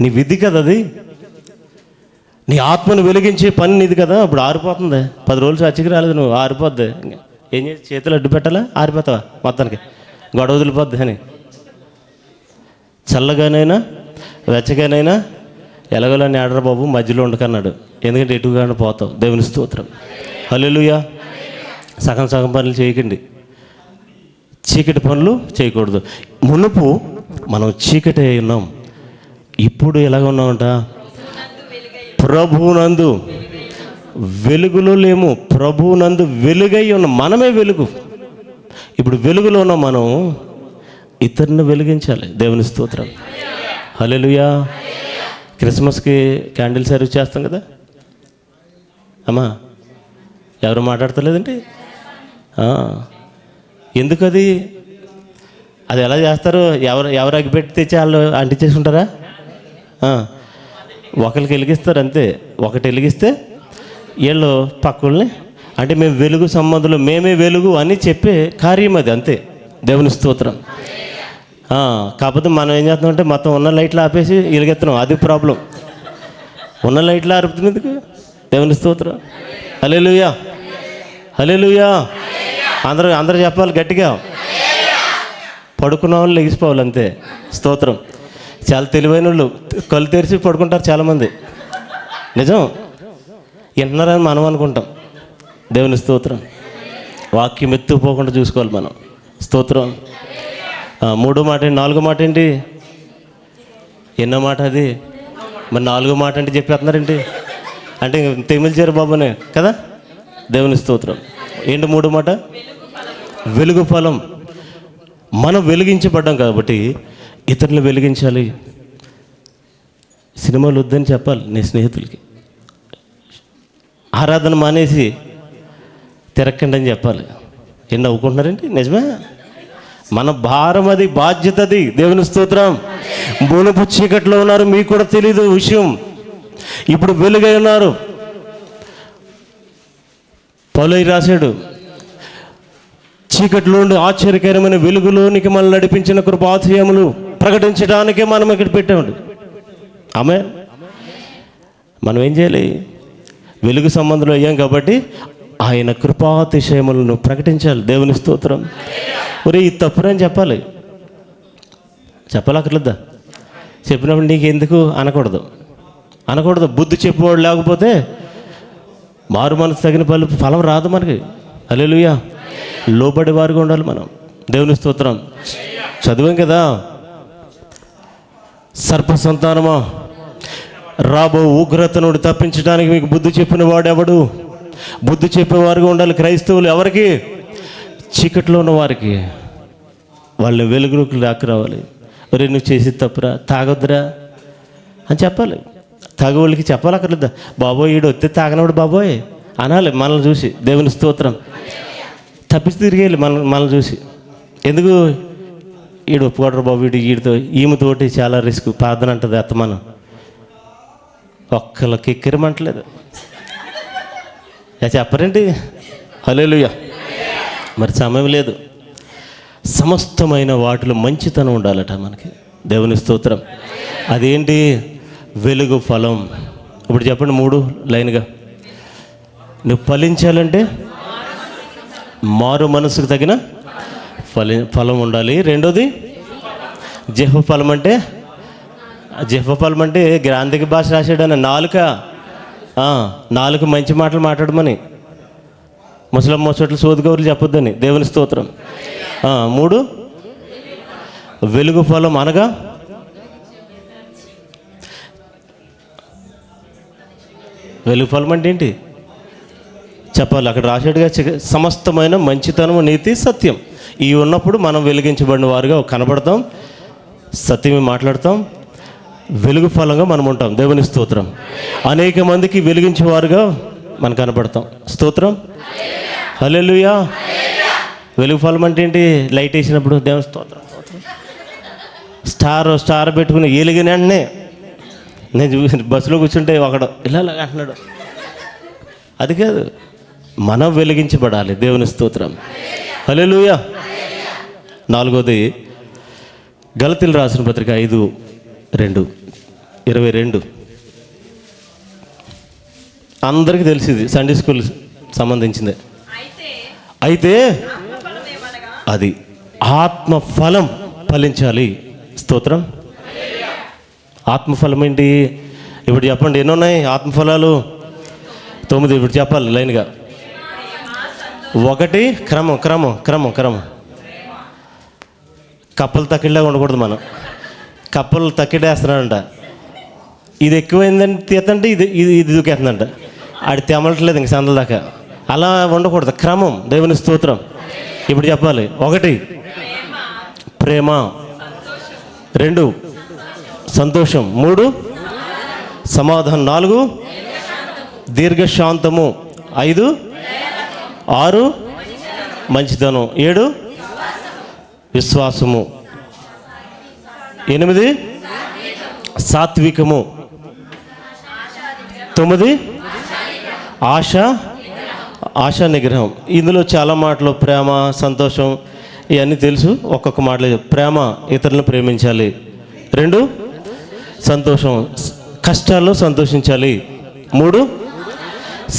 నీ విధి కదా అది, నీ ఆత్మను వెలిగించే పని నీది కదా. ఇప్పుడు ఆరిపోతుంది. 10 రోజులు చచ్చికి రాలేదు నువ్వు, ఆరిపోద్ది. ఏం చేసి చేతులు అడ్డు పెట్టాలా? ఆరిపోతావా? మొత్తానికి గొడవ వదిలిపోద్ది అని. చల్లగానైనా వెచ్చగానైనా ఎలాగోలని ఆడరా బాబు, మధ్యలో ఉండకన్నాడు. ఎందుకంటే ఎటుగానే పోతావు. దేవుని స్తోత్రం. హల్లెలూయా. సగం సగం పనులు చేయకండి, చీకటి పనులు చేయకూడదు. మునుపు మనం చీకటి అయి ఉన్నాం, ఇప్పుడు ఎలాగ ఉన్నామంట? ప్రభువునందు వెలుగులో లేము, ప్రభువునందు వెలుగై ఉన్నాం. మనమే వెలుగు. ఇప్పుడు వెలుగులో ఉన్నాం మనం, ఇతరుని వెలిగించాలి. దేవుని స్తోత్రం. హల్లెలూయా. క్రిస్మస్కి క్యాండిల్ సర్వీస్ చేస్తాం కదా అమ్మా. ఎవరు మాట్లాడతలేదండి? ఎందుకు అది ఎలా చేస్తారు? ఎవరు అగ్గిపెట్టి తెచ్చి వాళ్ళు అంటించేసుకుంటారా? ఒకరికి వెలిగిస్తారు అంతే. ఒకటి వెలిగిస్తే వీళ్ళు పక్కల్ని, అంటే మేము వెలుగు సంబంధులు, మేమే వెలుగు అని చెప్పే కార్యం అది అంతే. దేవుని స్తోత్రం. కాకపోతే మనం ఏం చేస్తామంటే మొత్తం ఉన్న లైట్లు ఆపేసి వెలిగెత్తున్నాం. అది ప్రాబ్లం. ఉన్న లైట్లు ఆరుపుతున్నందుకు. దేవుని స్తోత్రం. హల్లెలూయా, హల్లెలూయా. అందరూ చెప్పాలి గట్టిగా. పడుకున్న వాళ్ళు లెగిసిపోవాలి అంతే. స్తోత్రం. చాలా తెలివైన వాళ్ళు కళ్ళు తెరిచి పడుకుంటారు చాలామంది. నిజం, వింటున్నారని మనం అనుకుంటాం. దేవుని స్తోత్రం. వాక్యం ఎత్తుకుపోకుండా చూసుకోవాలి మనం. స్తోత్రం. 3వ మాట ఏంటి? 4వ మాట ఏంటి? ఎన్నో మాట అది? మరి 4వ మాట అంటే చెప్పేస్తున్నారేంటి? అంటే తెమిల్చారు బాబునే కదా. దేవుని స్తోత్రం. ఏంటి 3వ మాట? వెలుగు ఫలం. మనం వెలిగించబడ్డాం కాబట్టి ఇతరులను వెలిగించాలి. సినిమాలు వద్దని చెప్పాలి నీ స్నేహితులకి. ఆరాధన మానేసి తిరక్కండి అని చెప్పాలి. ఏం నవ్వుకుంటున్నారండి? నిజమే, మన భారం అది, బాధ్యత అది. దేవుని స్తోత్రం. బోనపు చీకట్లో ఉన్నారు, మీకు కూడా తెలీదు విషయం. ఇప్పుడు వెలుగై ఉన్నారు. పౌలు రాశాడు, చీకట్లో ఉండి ఆశ్చర్యకరమైన వెలుగులోనికి మనల్ని నడిపించిన కృపాతిశయములు ప్రకటించడానికే మనం ఇక్కడ పెట్టామండి. ఆమె మనం ఏం చేయాలి? వెలుగు సంబంధంలో అయ్యాం కాబట్టి ఆయన కృపాతిశయములను ప్రకటించాలి. దేవుని స్తోత్రం. ఒరే ఇది తప్పురని చెప్పాలి. చెప్పలేకర్లేదా? చెప్పినప్పుడు నీకు ఎందుకు అనకూడదు. బుద్ధి చెప్పేవాడు లేకపోతే మారు మనసు తగిన ఫలం రాదు మనకి. హల్లెలూయా. లోబడి వారిగా ఉండాలి మనం. దేవుని స్తోత్రం. చదివాం కదా, సర్ప సంతానమా, రాబో ఉగ్రత నుండి తప్పించడానికి మీకు బుద్ధి చెప్పిన వాడెవడు? బుద్ధి చెప్పేవారుగా ఉండాలి క్రైస్తవులు. ఎవరికి? చీకట్లో ఉన్న వారికి. వాళ్ళని వెలుగులోకి రావాలి. ఒరే నువ్వు చేసి తప్పురా, తాగొద్దురా అని చెప్పాలి. తాగేవాళ్ళకి చెప్పాలక్కర్లేదా? బాబోయ్ ఈడు వస్తే తాగనవాడు బాబోయ్ అనాలి మనల్ని చూసి. దేవుని స్తోత్రం. తప్పిసి తిరిగేయాలి మనల్ని చూసి. ఎందుకు? ఈడు ఒప్పుకోడరు బాబు, ఈమెతోటి చాలా రిస్క్. ప్రార్థన అంటది అత్తమానం. ఒక్కళ్ళకి ఎక్కిరమంటలేదు. చెప్పరేంటి? హల్లెలూయా. మరి సమయం లేదు. సమస్తమైన వాటిలో మంచితనం ఉండాలట మనకి. దేవుని స్తోత్రం. అదేంటి? వెలుగు ఫలం. ఇప్పుడు చెప్పండి 3 లైన్గా. నువ్వు ఫలించాలంటే మారు మనసుకు తగిన ఫలం ఉండాలి. రెండోది జిహ్వ ఫలం. అంటే గ్రాంధిక భాష రాశాడని నాలుక మంచి మాటలు మాట్లాడమని, ముసట్లు సోదుగౌరులు చెప్పొద్దని. దేవుని స్తోత్రం. 3 వెలుగు ఫలం అనగా వెలుగు ఫలం అంటే ఏంటి చెప్పాలి. అక్కడ రాశాడుగా, సమస్తమైన మంచితనము, నీతి, సత్యం ఇవి ఉన్నప్పుడు మనం వెలిగించబడిన వారుగా కనబడతాం, సత్యమే మాట్లాడతాం, వెలుగు ఫలంగా మనం ఉంటాం. దేవుని స్తోత్రం. అనేక మందికి వెలిగించేవారుగా మనం కనబడతాం. స్తోత్రం. హల్లెలూయా. వెలుగు ఫలం అంటే ఏంటి? లైట్ వేసినప్పుడు దేవుని స్తోత్రం. స్టార్ పెట్టుకుని వెలిగిన వెంటనే నేను చూసి బస్సులో కూర్చుంటే ఒకడు ఇలా అంటున్నాడు. అది కాదు, మనం వెలిగించబడాలి. దేవుని స్తోత్రం. హల్లెలూయా. 4వది గలతీయులకు రాసిన పత్రిక 5:22 అందరికీ తెలిసింది, సండే స్కూల్ సంబంధించింది. అయితే అది ఆత్మఫలం ఫలించాలి. స్తోత్రం. ఆత్మఫలం ఏంటి? ఇప్పుడు చెప్పండి, ఎన్ని ఉన్నాయి ఆత్మఫలాలు? 9. ఇప్పుడు చెప్పాలి లైన్గా. 1 క్రమం. కప్పలు తక్కిడిలాగా ఉండకూడదు మనం. కప్పలు తక్కిడేస్తున్నాడంట, ఇది ఎక్కువైందని తీతంటే ఇది దూకేస్తుందంట, ఆడి తెమలట్లేదు ఇంక సందల దాకా. అలా ఉండకూడదు. క్రమం. దేవుని స్తోత్రం. ఇప్పుడు చెప్పాలి. 1 ప్రేమ, 2 సంతోషం, 3 సమాధానం, 4 దీర్ఘశాంతము, 5 6 మంచితనం, 7 విశ్వాసము, 8 సాత్వికము, 9 ఆశా నిగ్రహం. ఇందులో చాలా మాటలు ప్రేమ, సంతోషం ఇవన్నీ తెలుసు. ఒక్కొక్క మాటలు. ప్రేమ, ఇతరులను ప్రేమించాలి. 2 సంతోషం, కష్టాల్లో సంతోషించాలి. 3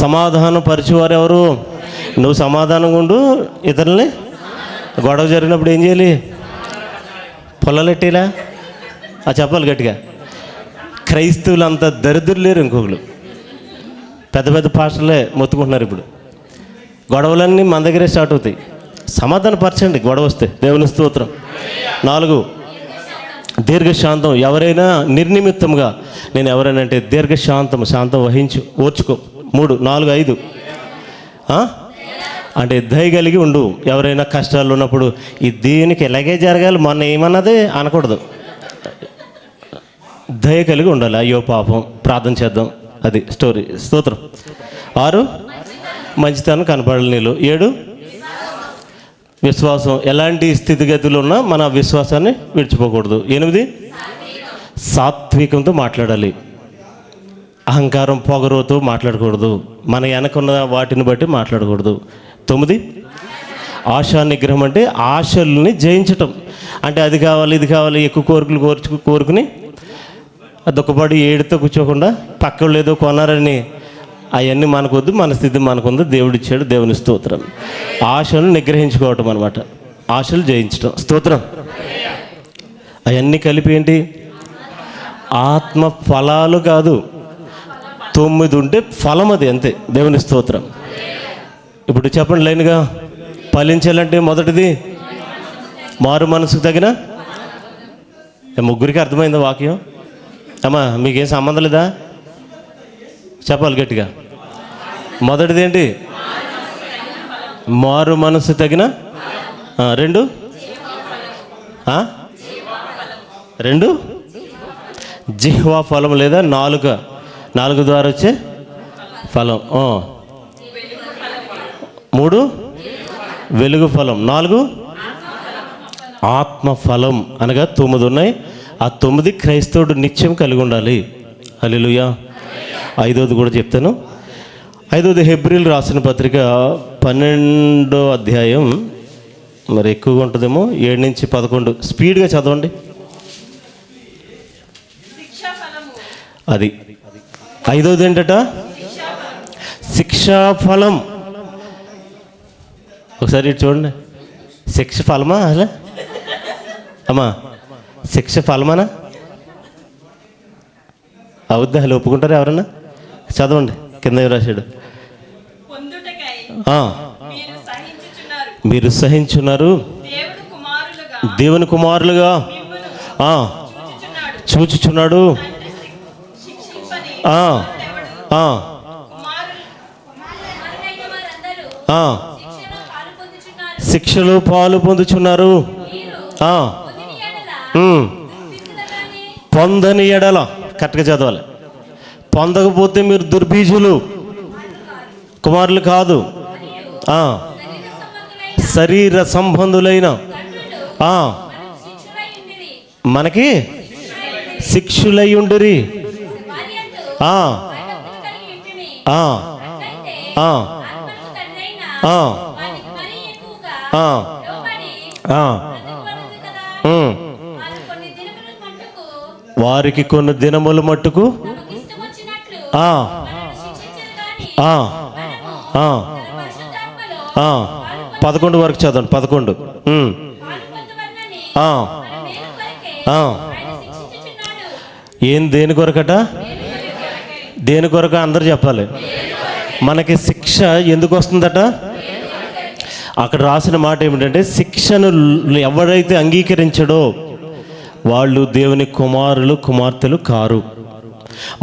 సమాధానం పరిచేవారు ఎవరు? నువ్వు సమాధానంగా ఉండు. ఇతరులని గొడవ జరిగినప్పుడు ఏం చేయాలి? పొలాలెట్టేలా చెప్పాలి గట్టిగా. క్రైస్తవులు అంత దరిద్రులు లేరు. ఇంకొకరు పెద్ద పాస్టర్లే మొత్తుకుంటున్నారు. ఇప్పుడు గొడవలన్నీ మన దగ్గరే స్టార్ట్ అవుతాయి. సమాధాన పరచండి గొడవ వస్తే. దేవుని స్తోత్రం. 4 దీర్ఘశాంతం. ఎవరైనా నిర్నిమిత్తంగా, నేను ఎవరైనా అంటే శాంతం వహించు, ఓర్చుకో. 3 4 5 అంటే దయ కలిగి ఉండు. ఎవరైనా కష్టాలు ఉన్నప్పుడు ఈ దీనికి ఇలాగే జరగాలి మొన్న ఏమన్నది అనకూడదు. దయ కలిగి ఉండాలి. అయ్యో పాపం, ప్రార్థన చేద్దాం. అది స్టోరీ. స్తోత్రం. 6 మంచితనం కనపడాలి నీళ్ళు. 7 విశ్వాసం. ఎలాంటి స్థితిగతులు ఉన్నా మన విశ్వాసాన్ని విడిచిపోకూడదు. 8 సాత్వికంతో మాట్లాడాలి. అహంకారం పొగరుతో మాట్లాడకూడదు. మన వెనకున్న వాటిని బట్టి మాట్లాడకూడదు. 9 ఆశా నిగ్రహం. అంటే ఆశల్ని జయించటం. అంటే అది కావాలి ఇది కావాలి ఎక్కువ కోరికలు కోరుకుని దుఃఖపడి ఏడుతో కూర్చోకుండా పక్కలు ఏదో కొన్నారని అవన్నీ మనకొద్దు. మన స్థితి మనకుంది. దేవుడు ఇచ్చాడు. దేవుని స్తోత్రం. ఆశలను నిగ్రహించుకోవటం అనమాట. ఆశలు జయించటం. స్తోత్రం. అవన్నీ కలిపి ఏంటి? ఆత్మ ఫలాలు కాదు, 9 ఉంటే ఫలం అది, అంతే. దేవుని స్తోత్రం. ఇప్పుడు చెప్పండి లైన్గా. ఫలించాలంటే మొదటిది మారు మనసుకు తగిన. ముగ్గురికి అర్థమైందా వాక్యం? అమ్మా మీకేం సంబంధం లేదా? చెప్పాలి గట్టిగా. మొదటిది ఏంటి? మారు మనసు తగిన. 2 జిహ్వా ఫలం లేదా నాలుగు ద్వారా వచ్చే ఫలం. 3 వెలుగు ఫలం. 4 ఆత్మ ఫలం. అనగా 9 ఉన్నాయి. ఆ 9 క్రైస్తవుడు నిత్యం కలిగి ఉండాలి. హల్లెలూయా. 5వది కూడా చెప్తాను. 5వది హెబ్రీలు రాసిన పత్రిక 12వ అధ్యాయం. మరి ఎక్కువగా ఉంటుందేమో. 7 నుంచి 11 స్పీడ్గా చదవండి. అది 5వది ఏంటట? శిక్షాఫలం. ఒకసారి ఇటు చూడండి. శిక్ష ఫలమా అలా అమ్మా? శిక్ష ఫలమానా? అవుద్దా? అలా ఒప్పుకుంటారా ఎవరన్నా? చదవండి కింద రాశాడు. మీరు సహించున్నారు, దేవుని కుమారులుగా చూచుచున్నాడు. శిక్షలో పాలు పొందుచున్నారు. పొందని ఎడల కరెక్ట్గా చదవాలి. పొందకపోతే మీరు దుర్బీజులు, కుమారులు కాదు, శరీర సంబంధులైన మనకి శిక్షులై ఉండిరి. వారికి కొన్ని దినముల మట్టుకు 11 వరకు చదవండి. 11 ఏం దేని కొరకట? దేని కొరక అందరు చెప్పాలి. మనకి శిక్ష ఎందుకు వస్తుందట? అక్కడ రాసిన మాట ఏమిటంటే, శిక్షను ఎవరైతే అంగీకరించడో వాళ్ళు దేవుని కుమారులు కుమార్తెలు కారు.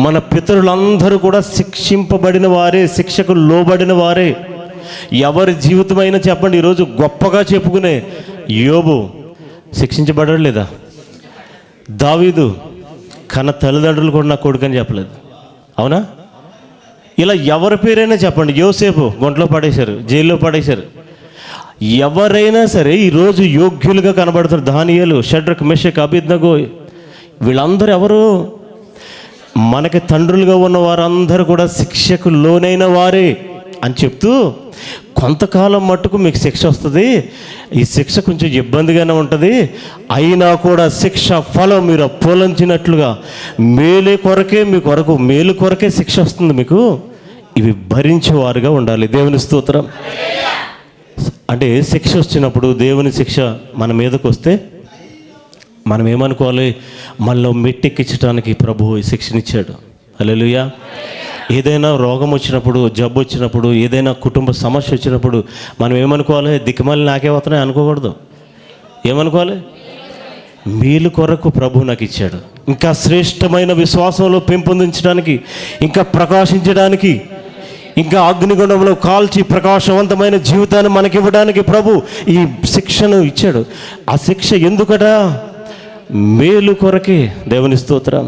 మన పితరులందరూ కూడా శిక్షింపబడిన వారే, శిక్షకు లోబడిన వారే. ఎవరి జీవితమైనా చెప్పండి, ఈరోజు గొప్పగా చెప్పుకునే యోబు శిక్షించబడడం లేదా? దావీదు కన్న తల్లిదండ్రులు కూడా నా కొడుకని చెప్పలేదు, అవునా? ఇలా ఎవరి పేరైనా చెప్పండి. యోసేపు గుంటలో పడేశారు, జైల్లో పడేశారు. ఎవరైనా సరే ఈరోజు యోగ్యులుగా కనబడతారు. దానియేలు, షడ్రక్, మెషక్, అబేద్నెగో వీళ్ళందరూ ఎవరు? మనకి తండ్రులుగా ఉన్న వారందరూ కూడా శిక్షకు లోనైన వారే అని చెప్తూ, కొంతకాలం మట్టుకు మీకు శిక్ష వస్తుంది, ఈ శిక్ష కొంచెం ఇబ్బందిగానే ఉంటుంది, అయినా కూడా శిక్ష ఫలం మీరు అపోలంచినట్లుగా మేలు కొరకే, మీ కొరకు మేలు కొరకే శిక్ష వస్తుంది మీకు, ఇవి భరించేవారుగా ఉండాలి. దేవుని స్తోత్రం. అంటే శిక్ష వచ్చినప్పుడు, దేవుని శిక్ష మన మీదకు వస్తే మనం ఏమనుకోవాలి? మనలో మెట్టెక్కించడానికి ప్రభువు ఈ శిక్షనిచ్చాడు. హల్లెలూయా. ఏదైనా రోగం వచ్చినప్పుడు, జబ్బు వచ్చినప్పుడు, ఏదైనా కుటుంబ సమస్య వచ్చినప్పుడు మనం ఏమనుకోవాలి? దిక్కుమాలి నాకే వస్తున్నాయి అనుకోకూడదు. ఏమనుకోవాలి? మేలు కొరకు ప్రభు నాకు ఇచ్చాడు, ఇంకా శ్రేష్టమైన విశ్వాసంలో పెంపొందించడానికి, ఇంకా ప్రకాశించడానికి ఇంకా అగ్నిగుండంలో కాల్చి ప్రకాశవంతమైన జీవితాన్ని మనకివ్వడానికి ప్రభు ఈ శిక్షను ఇచ్చాడు. ఆ శిక్ష ఎందుకట? మేలు కొరకే. దేవుని స్తోత్రం.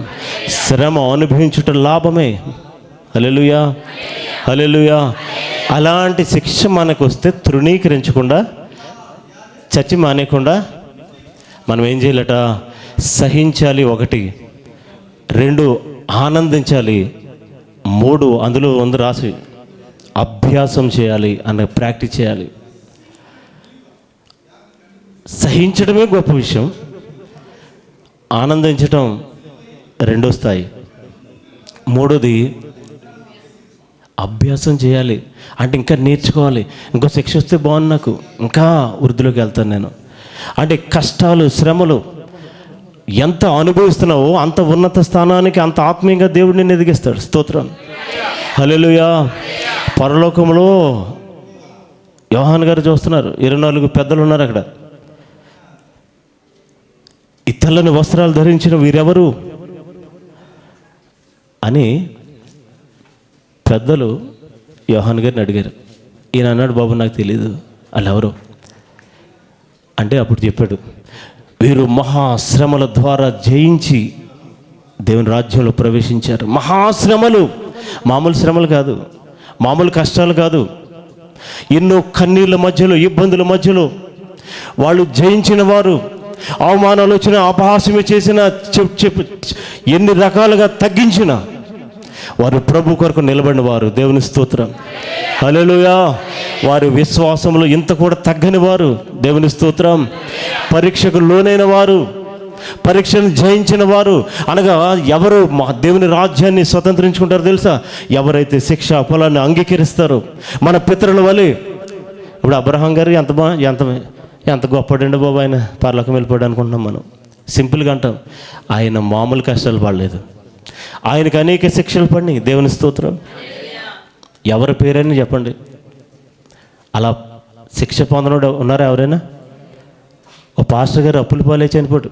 శ్రమ అనుభవించుట లాభమే. హల్లెలూయా, హల్లెలూయా. అలాంటి శిక్ష మనకు వస్తే తృణీకరించకుండా, చచ్చి మానేయకుండా మనం ఏం చేయాలట? సహించాలి. 1, 2 ఆనందించాలి, 3 అందులో ఉంది రాసి అభ్యాసం చేయాలి, అన్న ప్రాక్టీస్ చేయాలి. సహించడమే గొప్ప విషయం, ఆనందించటం 2వ స్థాయి, 3వది అభ్యాసం చేయాలి. అంటే ఇంకా నేర్చుకోవాలి. ఇంకో శిక్ష వస్తే బాగుంది, నాకు ఇంకా వృద్ధిలోకి వెళ్తాను నేను. అంటే కష్టాలు, శ్రమలు ఎంత అనుభవిస్తున్నావో అంత ఉన్నత స్థానానికి, అంత ఆత్మీయంగా దేవుడు నిన్ను ఎదిగిస్తాడు. స్తోత్రం, హల్లెలూయా. పరలోకంలో యోహాన్ గారు చూస్తున్నారు, 24 పెద్దలు ఉన్నారు అక్కడ. ఈ తెల్లని వస్త్రాలు ధరించిన వీరెవరు అని పెద్దలు యోహాన్ గారిని అడిగారు. ఈయన అన్నాడు, బాబు నాకు తెలీదు వాళ్ళు ఎవరు అంటే. అప్పుడు చెప్పాడు, వీరు మహాశ్రమల ద్వారా జయించి దేవుని రాజ్యంలో ప్రవేశించారు. మహాశ్రమలు, మామూలు శ్రమలు కాదు, మామూలు కష్టాలు కాదు. ఎన్నో కన్నీళ్ళ మధ్యలో, ఇబ్బందుల మధ్యలో వాళ్ళు జయించిన వారు. అవమానాలు వచ్చిన, అపహాస్యమే చేసిన, ఎన్ని రకాలుగా తగ్గించిన వారు ప్రభు కొరకు నిలబడిన వారు. దేవుని స్తోత్రం, హల్లెలూయా. వారి విశ్వాసంలో ఇంత కూడా తగ్గని వారు. దేవుని స్తోత్రం. పరీక్షకు లోనైన వారు, పరీక్షను జయించిన వారు. అనగా ఎవరు దేవుని రాజ్యాన్ని స్వతంత్రించుకుంటారో తెలుసా? ఎవరైతే శిక్ష ఫలాన్ని అంగీకరిస్తారో. మన పితరుల వలె. ఇప్పుడు అబ్రహాం గారు ఎంత గొప్పడండి బాబు, ఆయన పరలోకం వెళ్ళిపోయాడు అనుకుంటున్నాం మనం. సింపుల్గా అంటాం. ఆయన మామూలు కష్టాలు పడలేదు, ఆయనకు అనేక శిక్షలు పడినాయి. దేవుని స్తోత్రం. ఎవరి పేరైనా చెప్పండి, అలా శిక్ష పొందనోడు ఉన్నారా ఎవరైనా? ఓ పాస్టర్ గారు అప్పుల పాలే చనిపోడు,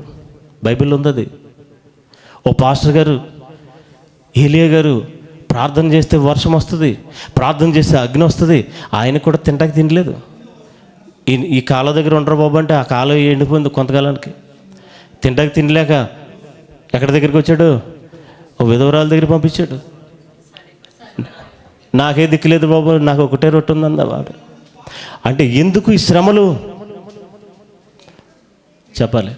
బైబిల్లో ఉంది అది. ఓ పాస్టర్ గారు, ఏలియా గారు ప్రార్థన చేస్తే వర్షం వస్తుంది, ప్రార్థన చేస్తే అగ్ని వస్తుంది. ఆయన కూడా తింటాకి తినలేదు. ఈ కాలువ దగ్గర ఉండరు బాబు అంటే ఆ కాలువ ఎండిపోయింది కొంతకాలానికి. తింటాకి తినలేక ఎక్కడి దగ్గరికి వచ్చాడు? ఓ విధవరాల దగ్గర పంపించాడు. నాకే దిక్కులేదు బాబు, నాకు ఒకటే రొట్టె ఉందన్న వాడు. అంటే ఎందుకు ఈ శ్రమలు చెప్పాలి?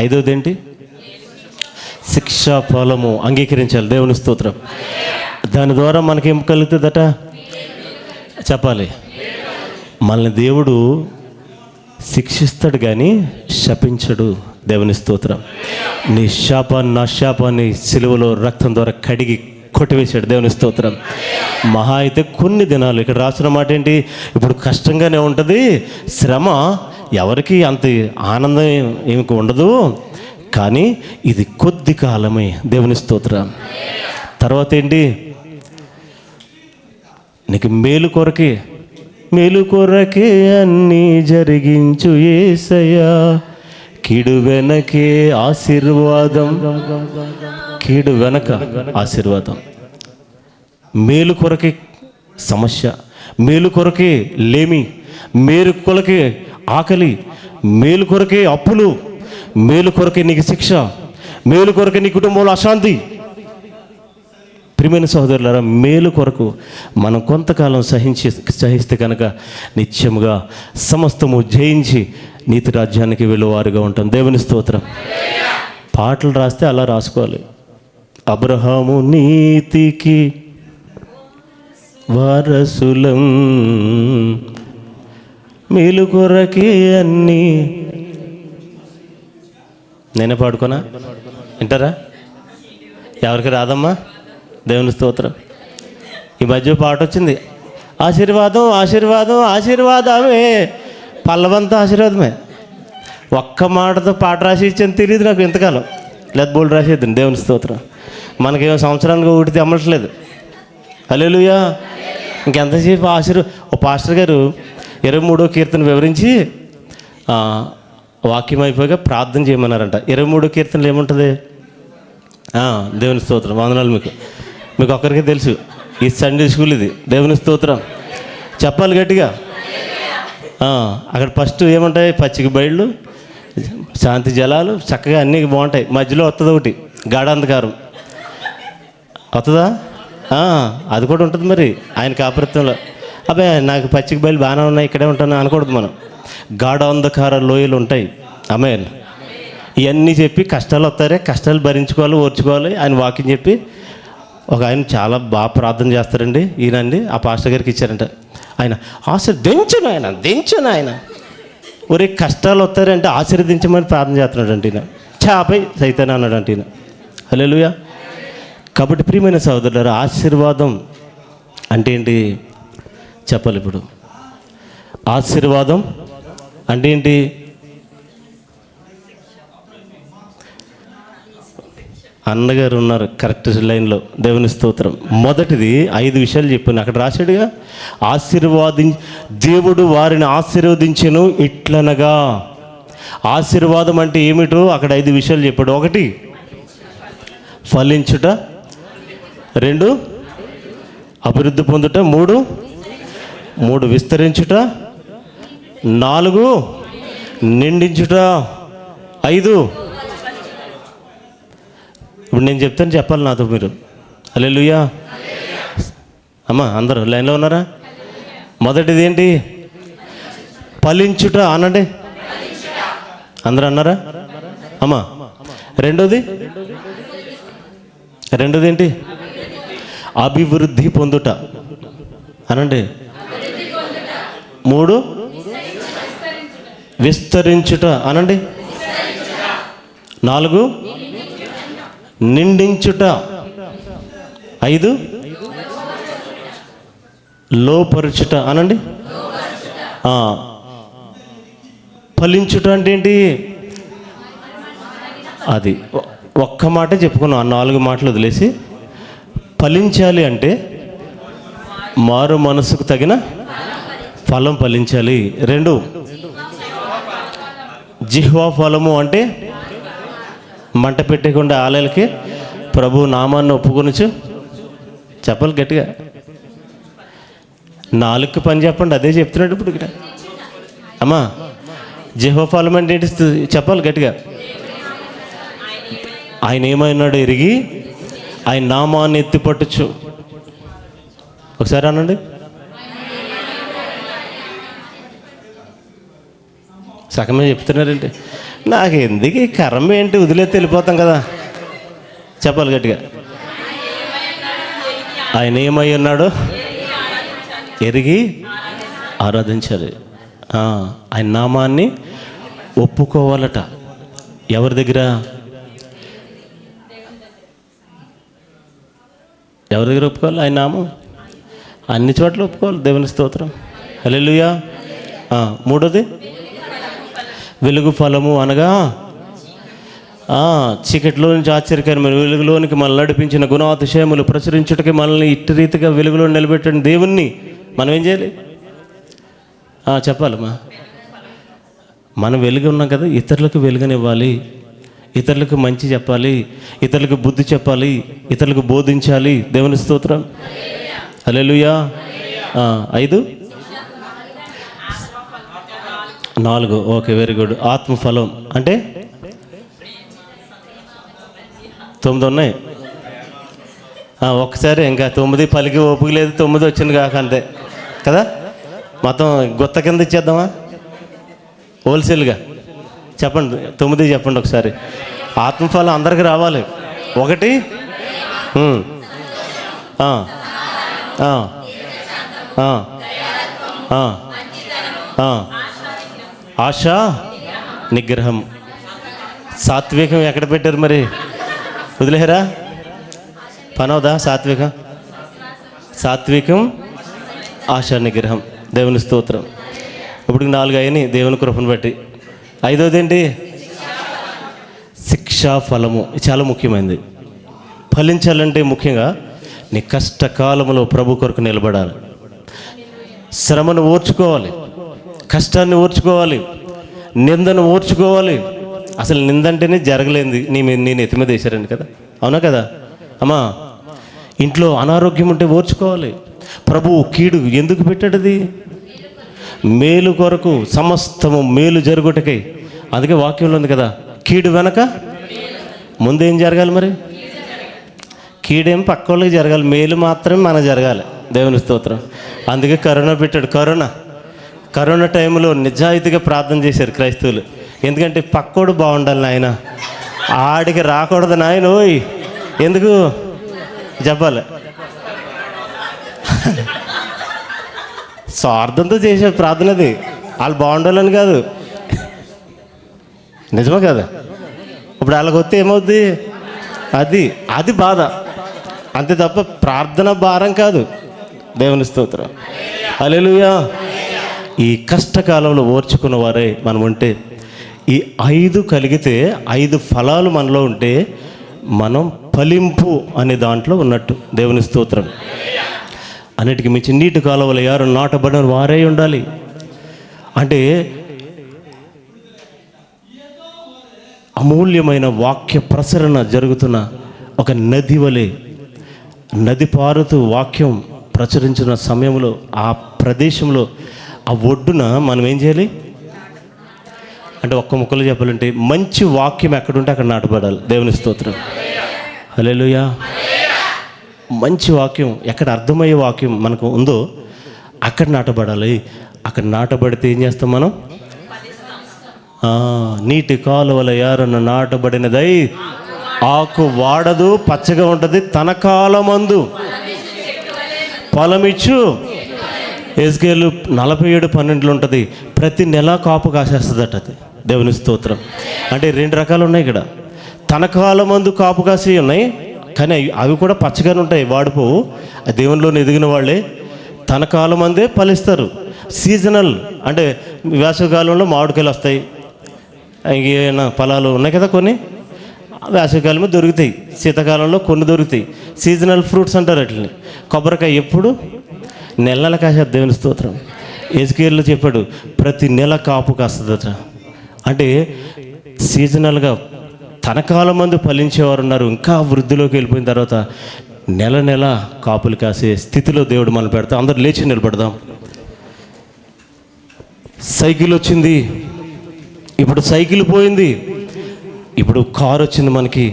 5వది ఏంటి? శిక్షా ఫలము అంగీకరించాలి. దేవుని స్తోత్రం. దాని ద్వారా మనకేం కలుగుతుందట చెప్పాలి? మనల్ని దేవుడు శిక్షిస్తాడు కానీ శపించడు. దేవుని స్తోత్రం. నీ శాపాన్ని, నా శాపాన్ని సిలువలో రక్తం ద్వారా కడిగి కొట్టివేశాడు. దేవుని స్తోత్రం. మహా అయితే కొన్ని దినాలు. ఇక్కడ రాసిన మాట ఏంటి? ఇప్పుడు కష్టంగానే ఉంటుంది, శ్రమ ఎవరికి అంత ఆనందం ఏమి ఉండదు, కానీ ఇది కొద్ది కాలమే. దేవుని స్తోత్రం. తర్వాత ఏంటి? నీకు మేలు కొరకే, మేలు కొరకే అన్నీ జరిగించు యేసయ్యా, కీడు వెనకే ఆశీర్వాదం, కీడు వెనక ఆశీర్వాదం. మేలు కొరకే సమస్య, మేలు కొరకే లేమి, మేలు కొరకే ఆకలి, మేలు కొరకే అప్పులు, మేలు కొరకే నీకు శిక్ష, మేలు కొరకే నీ కుటుంబంలో అశాంతి. ప్రియమైన సహోదరులారా, మేలు కొరకు మనం కొంతకాలం సహిస్తే కనుక నిత్యముగా సమస్తము జయించి నీతి రాజ్యానికి వెళ్ళేవారుగా ఉంటాం. దేవుని స్తోత్రం. పాటలు రాస్తే అలా రాసుకోవాలి. అబ్రహాము నీతికి వారసులం, మేలు కొరకే అన్నీ. నేనే పాడుకోనా? వింటారా? ఎవరికి రాదమ్మా? దేవుని స్తోత్రం. ఈ మధ్య పాట వచ్చింది, ఆశీర్వాదం ఆశీర్వాదం ఆశీర్వాదమే, పల్లవంతా ఆశీర్వాదమే. ఒక్క మాటతో పాట రాసి ఇచ్చాను తెలియదు నాకు ఇంతకాలం. లేదా బోల్డ్ రాసేద్దాను. దేవుని స్తోత్రం. మనకేమో సంవత్సరానికి ఒకటి అమ్మట్లేదు. హల్లెలూయా. ఇంకెంతసేపు ఓ పాస్టర్ గారు 23వ కీర్తన వివరించి వాక్యం అయిపోయాక ప్రార్థన చేయమన్నారంట. 23వ కీర్తనలు ఏముంటుంది? దేవుని స్తోత్రం, వందనాలు మీకు. మీకు ఒక్కరికే తెలుసు. ఈ సండే స్కూల్ ఇది. దేవుని స్తోత్రం చెప్పాలి గట్టిగా. అక్కడ ఫస్ట్ ఏముంటాయి? పచ్చిక బయళ్ళు, శాంతి జలాలు, చక్కగా అన్నీ బాగుంటాయి. మధ్యలో వస్తుంది ఒకటి గాఢాంధకారం. వస్తుందా? అది కూడా ఉంటుంది మరి ఆయన కాపురత్వంలో. అబ్బాయి నాకు పచ్చిక బయలు బాగానే ఉన్నాయి, ఇక్కడే ఉంటాను అనకూడదు మనం. గాఢాంధకార లోయలు ఉంటాయి. ఆమేన్. ఇవన్నీ చెప్పి కష్టాలు వస్తారే, కష్టాలు భరించుకోవాలి, ఓర్చుకోవాలి ఆయన వాక్యం చెప్పి. ఒక ఆయన చాలా బాగా ప్రార్థన చేస్తారండి ఈయనండి. ఆ పాస్టర్ గారికి ఇచ్చారంట. ఆయన ఆశీర్దించను, ఆయన ఒరే కష్టాలు వస్తారంటే ఆశీర్వదించమని ప్రార్థన చేస్తున్నాడు అంటే ఈయన. చాపై సైతాన్ అన్నాడు అంటే ఈయన. హల్లెలూయా. కాబట్టి ప్రియమైన సహోదరులారా, ఆశీర్వాదం అంటే ఏంటి చెప్పాలి ఇప్పుడు. ఆశీర్వాదం అంటే ఏంటి? అన్నగారు ఉన్నారు కరెక్ట్ లైన్లో. దేవుని స్తోత్రం. మొదటిది 5 విషయాలు చెప్పాను అక్కడ రాశాడుగా. దేవుడు వారిని ఆశీర్వదించెను ఇట్లనగా. ఆశీర్వాదం అంటే ఏమిటో అక్కడ 5 విషయాలు చెప్పాడు. 1 ఫలించుట, 2 అభివృద్ధి పొందుట, 3 విస్తరించుట, 4 నిండించుట, 5 ఇప్పుడు నేను చెప్తాను చెప్పాలి నాతో మీరు. హల్లెలూయా. అమ్మా అందరూ లైన్లో ఉన్నారా? మొదటిది ఏంటి? ఫలించుట అనండి. అందరూ అన్నారా అమ్మా? రెండోది ఏంటి? అభివృద్ధి పొందుట అనండి. 3 విస్తరించుట అనండి. 4 నిండించుట, 5 లోపరుచుట అనండి. ఫలించుట అంటే ఏంటి? అది ఒక్క మాట చెప్పుకున్నాం. ఆ 4 మాటలు వదిలేసి ఫలించాలి అంటే మారు మనసుకు తగిన ఫలం ఫలించాలి. 2 జిహ్వా ఫలము అంటే మంట పెట్టకుండా ఆలయాలకి ప్రభు నామాన్ని ఒప్పుకొనొచ్చు చెప్పాలి గట్టిగా. 4 పని చెప్పండి, అదే చెప్తున్నాడు ఇప్పుడు ఇక్కడ. అమ్మా జిహ్వా ఫలం అంటే ఏంటి చెప్పాలి గట్టిగా. ఆయన ఏమైనాడు ఎరిగి ఆయన నామాన్ని ఎత్తిపట్టుచు. ఒకసారి అనండి. సగమే చెప్తున్నారంటే నాకు ఎందుకు ఈ కర్మ ఏంటి, వదిలేస్తే వెళ్ళిపోతాం కదా. చెప్పాలి గట్టిగా. ఆయన ఏమై ఉన్నాడో ఎరిగి ఆరాధించాలి. ఆయన నామాన్ని ఒప్పుకోవాలట. ఎవరి దగ్గర ఒప్పుకోవాలి? ఆయన నామం అన్ని చోట్ల ఒప్పుకోవాలి. దేవుని స్తోత్రం. హల్లెలూయా. 3 వెలుగు ఫలము అనగా చీకటిలో నుంచి ఆశ్చర్యకరమైన వెలుగులోనికి మనల్ని నడిపించిన గుణాతిశయములు ప్రచురించుటకి మనల్ని ఇట్టి రీతిగా వెలుగులో నిలబెట్టిన దేవుణ్ణి మనం ఏం చేయాలి చెప్పాలమ్మా. మనం వెలుగు ఉన్నాం కదా, ఇతరులకు వెలుగునివ్వాలి, ఇతరులకు మంచి చెప్పాలి, ఇతరులకు బుద్ధి చెప్పాలి, ఇతరులకు బోధించాలి. దేవుని స్తోత్రం. హల్లెలూయా. 5 4 ఓకే, వెరీ గుడ్. ఆత్మఫలం అంటే 9 ఉన్నాయి. ఒక్కసారి ఇంకా 9 పలికి ఓపిక లేదు, 9 వచ్చింది కాక అంతే కదా. మొత్తం గుత్త కింద ఇచ్చేద్దామా? హోల్సేల్గా చెప్పండి. 9 చెప్పండి ఒకసారి. ఆత్మఫలం అందరికి రావాలి. 1 ఆశ, నిగ్రహం. సాత్వికం ఎక్కడ పెట్టారు మరి? వదిలేరా పనవదా? సాత్వికం, ఆశ, నిగ్రహం. దేవుని స్తోత్రం. ఇప్పుడు 4 అయినాయి దేవుని కృపను బట్టి. 5వది ఏంటి? శిక్షా ఫలము. చాలా ముఖ్యమైనది. ఫలించాలంటే ముఖ్యంగా నీ కష్టకాలంలో ప్రభు కొరకు నిలబడాలి. శ్రమను ఓర్చుకోవాలి, కష్టాన్ని ఓర్చుకోవాలి, నిందను ఓర్చుకోవాలి. అసలు నిందంటేనే జరగలేంది నేను ఎత్తి మీద వేశారండి కదా. అవునా కదా అమ్మా? ఇంట్లో అనారోగ్యం ఉంటే ఓర్చుకోవాలి. ప్రభువు కీడు ఎందుకు పెట్టాడది? మేలు కొరకు, సమస్తము మేలు జరుగుటకై. అందుకే వాక్యంలో ఉంది కదా, కీడు వెనక ముందేం జరగాలి? మరి కీడేం పక్క వాళ్ళకి జరగాలి, మేలు మాత్రమే మనకు జరగాలి. దేవుని స్తోత్రం. అందుకే కరోనా పెట్టాడు. కరోనా టైంలో నిజాయితీగా ప్రార్థన చేశారు క్రైస్తవులు. ఎందుకంటే పక్కోడు బాగుండాలి నాయన, ఆడికి రాకూడదు నాయన. ఓయ్ ఎందుకు చెప్పాలి? స్వార్థంతో చేసే ప్రార్థన అది. వాళ్ళు బాగుండాలని కాదు. నిజమే కదా? ఇప్పుడు వాళ్ళకి వస్తే ఏమవుద్ది? అది బాధ అంతే తప్ప ప్రార్థన భారం కాదు. దేవుని స్తోత్రం. హల్లెలూయా. ఈ కష్టకాలంలో ఓర్చుకున్న వారే మనం ఉంటే, ఈ 5 కలిగితే 5 ఫలాలు మనలో ఉంటే మనం ఫలింపు అనే దాంట్లో ఉన్నట్టు. దేవుని స్తోత్రం. అన్నిటికీ మించి నీటి కాలువలు ఎవరు నాటబడిన వారే ఉండాలి. అంటే అమూల్యమైన వాక్య ప్రసరణ జరుగుతున్న ఒక నది వలె, నది పారుతూ వాక్యం ప్రచురించిన సమయంలో ఆ ప్రదేశంలో ఆ ఒడ్డున మనం ఏం చేయాలి అంటే, ఒక్క ముక్కలో చెప్పాలంటే మంచి వాక్యం ఎక్కడుంటే అక్కడ నాటబడాలి. దేవుని స్తోత్రం. హల్లెలూయా. మంచి వాక్యం ఎక్కడ అర్థమయ్యే వాక్యం మనకు ఉందో అక్కడ నాటబడాలి. అక్కడ నాటబడితే ఏం చేస్తాం మనం? నీటి కాలువల యారన్న నాటబడినదై ఆకు వాడదు, పచ్చగా ఉంటుంది, తన కాలమందు ఫలమిచ్చు. ఎజ్కేలు 47:12 ఉంటుంది. ప్రతి నెల కాపు కాసేస్తుందట అది. దేవుని స్తోత్రం. అంటే 2 రకాలు ఉన్నాయి ఇక్కడ. తన కాలమందు కాపు కాసి ఉన్నాయి, కానీ అవి కూడా పచ్చగానే ఉంటాయి, వాడిపోవు. దేవునిలో ఎదిగిన వాళ్ళే తన కాలమందే ఫలిస్తారు. సీజనల్ అంటే వేసవికాలంలో మామిడికాయలు వస్తాయి, ఇంకేమైనా ఫలాలు ఉన్నాయి కదా కొన్ని, వేసవికాలంలో దొరుకుతాయి, శీతాకాలంలో కొన్ని దొరుకుతాయి. సీజనల్ ఫ్రూట్స్ అంటారు వాటిని. కొబ్బరికాయ ఎప్పుడు నెలల కాసేది. దేవుని స్తోత్రం. ఎజ్కేల్లో చెప్పాడు ప్రతి నెల కాపు కాస్తుందట. అంటే సీజనల్గా తన కాలం మందు ఫలించేవారు ఉన్నారు. ఇంకా వృద్ధిలోకి వెళ్ళిపోయిన తర్వాత నెల నెల కాపులు కాసే స్థితిలో దేవుడు మనం పెడతాం. అందరు లేచి నిలబడదాం. సైకిల్ వచ్చింది, ఇప్పుడు సైకిల్ పోయింది, ఇప్పుడు కారు వచ్చింది, మనకి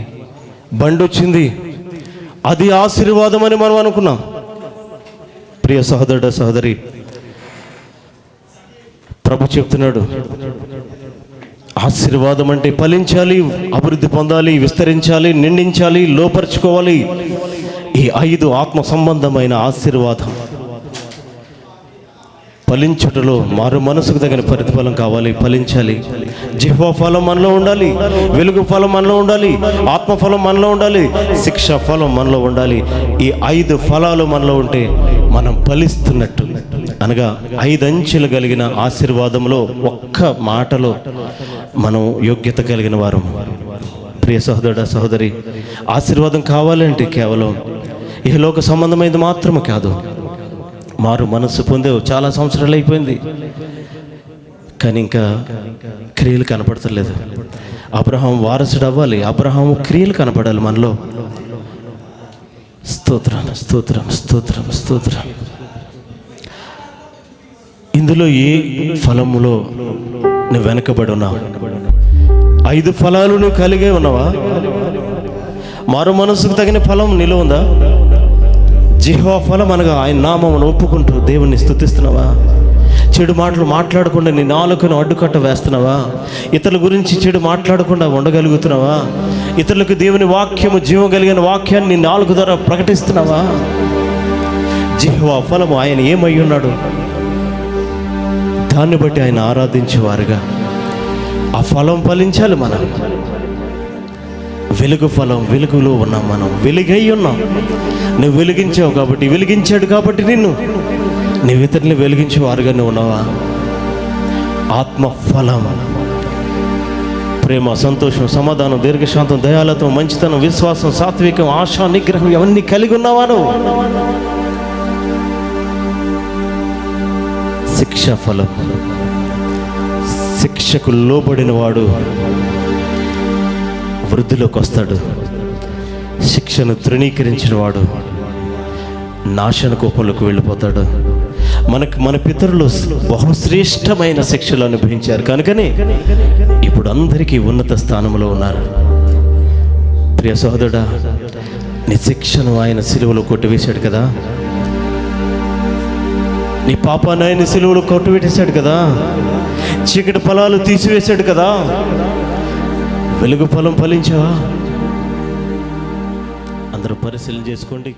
బండి వచ్చింది. అది ఆశీర్వాదం అని మనం అనుకున్నాం. ప్రియ సహోదరుడు సహోదరి, ప్రభు చెప్తున్నాడు ఆశీర్వాదం అంటే ఫలించాలి, అభివృద్ధి పొందాలి, విస్తరించాలి, నిండించాలి, లోపరుచుకోవాలి. ఈ 5 ఆత్మ సంబంధమైన ఆశీర్వాదం ఫలించుటలో మారు మనసుకు తగిన ప్రతిఫలం కావాలి, ఫలించాలి. జిహ్వ ఫలం మనలో ఉండాలి, వెలుగు ఫలం మనలో ఉండాలి, ఆత్మ ఫలం మనలో ఉండాలి, శిక్ష ఫలం మనలో ఉండాలి. ఈ 5 ఫలాలు మనలో ఉంటే మనం ఫలిస్తున్నట్టు. అనగా 5 అంచెలు కలిగిన ఆశీర్వాదంలో ఒక్క మాటలో మనం యోగ్యత కలిగిన వారు. ప్రియ సహోదరుడా సహోదరి, ఆశీర్వాదం కావాలంటే కేవలం ఈ లోక సంబంధమైనది మాత్రమే కాదు. మారు మనస్సు పొందే చాలా సంవత్సరాలు అయిపోయింది, కానీ ఇంకా క్రియలు కనపడతలేదు. అబ్రహాం వారసుడు అవ్వాలి, అబ్రహాం క్రియలు కనపడాలి మనలో. స్తోత్రం స్తోత్రం స్తోత్రం స్తోత్రం. ఇందులో ఏ ఫలములో నువ్వు వెనకబడి ఉన్నావు? 5 ఫలాలు నువ్వు కలిగే ఉన్నావా? మారు మనసుకు తగిన ఫలం నీలో ఉందా? జిహ్వా ఫలం అనగా ఆయన నామమును ఒప్పుకుంటూ దేవుణ్ణి స్తుతిస్తున్నావా? చెడు మాటలు మాట్లాడకుండా నీ నాలుకను అడ్డుకట్ట వేస్తున్నావా? ఇతరుల గురించి చెడు మాట్లాడకుండా ఉండగలుగుతున్నావా? ఇతరులకు దేవుని వాక్యము, జీవం కలిగిన వాక్యాన్ని నీ నాలుగు ద్వారా ప్రకటిస్తున్నావా? జిహ్వా ఫలము ఆయన ఏమై ఉన్నాడు, దాన్ని బట్టి ఆయన ఆరాధించేవారుగా ఆ ఫలం ఫలించాలి. మనం వెలుగు ఫలం, వెలుగులో ఉన్నాం, మనం వెలుగై ఉన్నాం. నువ్వు వెలిగించావు కాబట్టి, వెలిగించాడు కాబట్టి నువ్వు ఇతరుని వెలిగించేవారుగా నువ్వు ఉన్నావా? ఆత్మ ఫలం ప్రేమ, సంతోషం, సమాధానం, దీర్ఘశాంతం, దయాలత్వం, మంచితనం, విశ్వాసం, సాత్వికం, ఆశ, నిగ్రహం ఇవన్నీ కలిగి ఉన్నావా నువ్వు? శిక్ష ఫలం, శిక్షకు లోబడిన వాడు వృద్ధిలోకి వస్తాడు. శిక్షను తృణీకరించిన వాడు నాశన కోపంలోకి వెళ్ళిపోతాడు. మన పితరులు బహుశ్రేష్టమైన శిక్షలు అనుభవించారు కనుకనే ఇప్పుడు అందరికీ ఉన్నత స్థానంలో ఉన్నారు. ప్రియ సహోదరుడా, నీ శిక్షను ఆయన సిలువలో కొట్టివేశాడు కదా, నీ పాపాన్ని ఆయన సిలువలో కొట్టివేసేశాడు కదా, చీకటి ఫలాలు తీసివేశాడు కదా, వెలుగు ఫలం ఫలించావా? అందరూ పరిశీలన చేసుకోండి.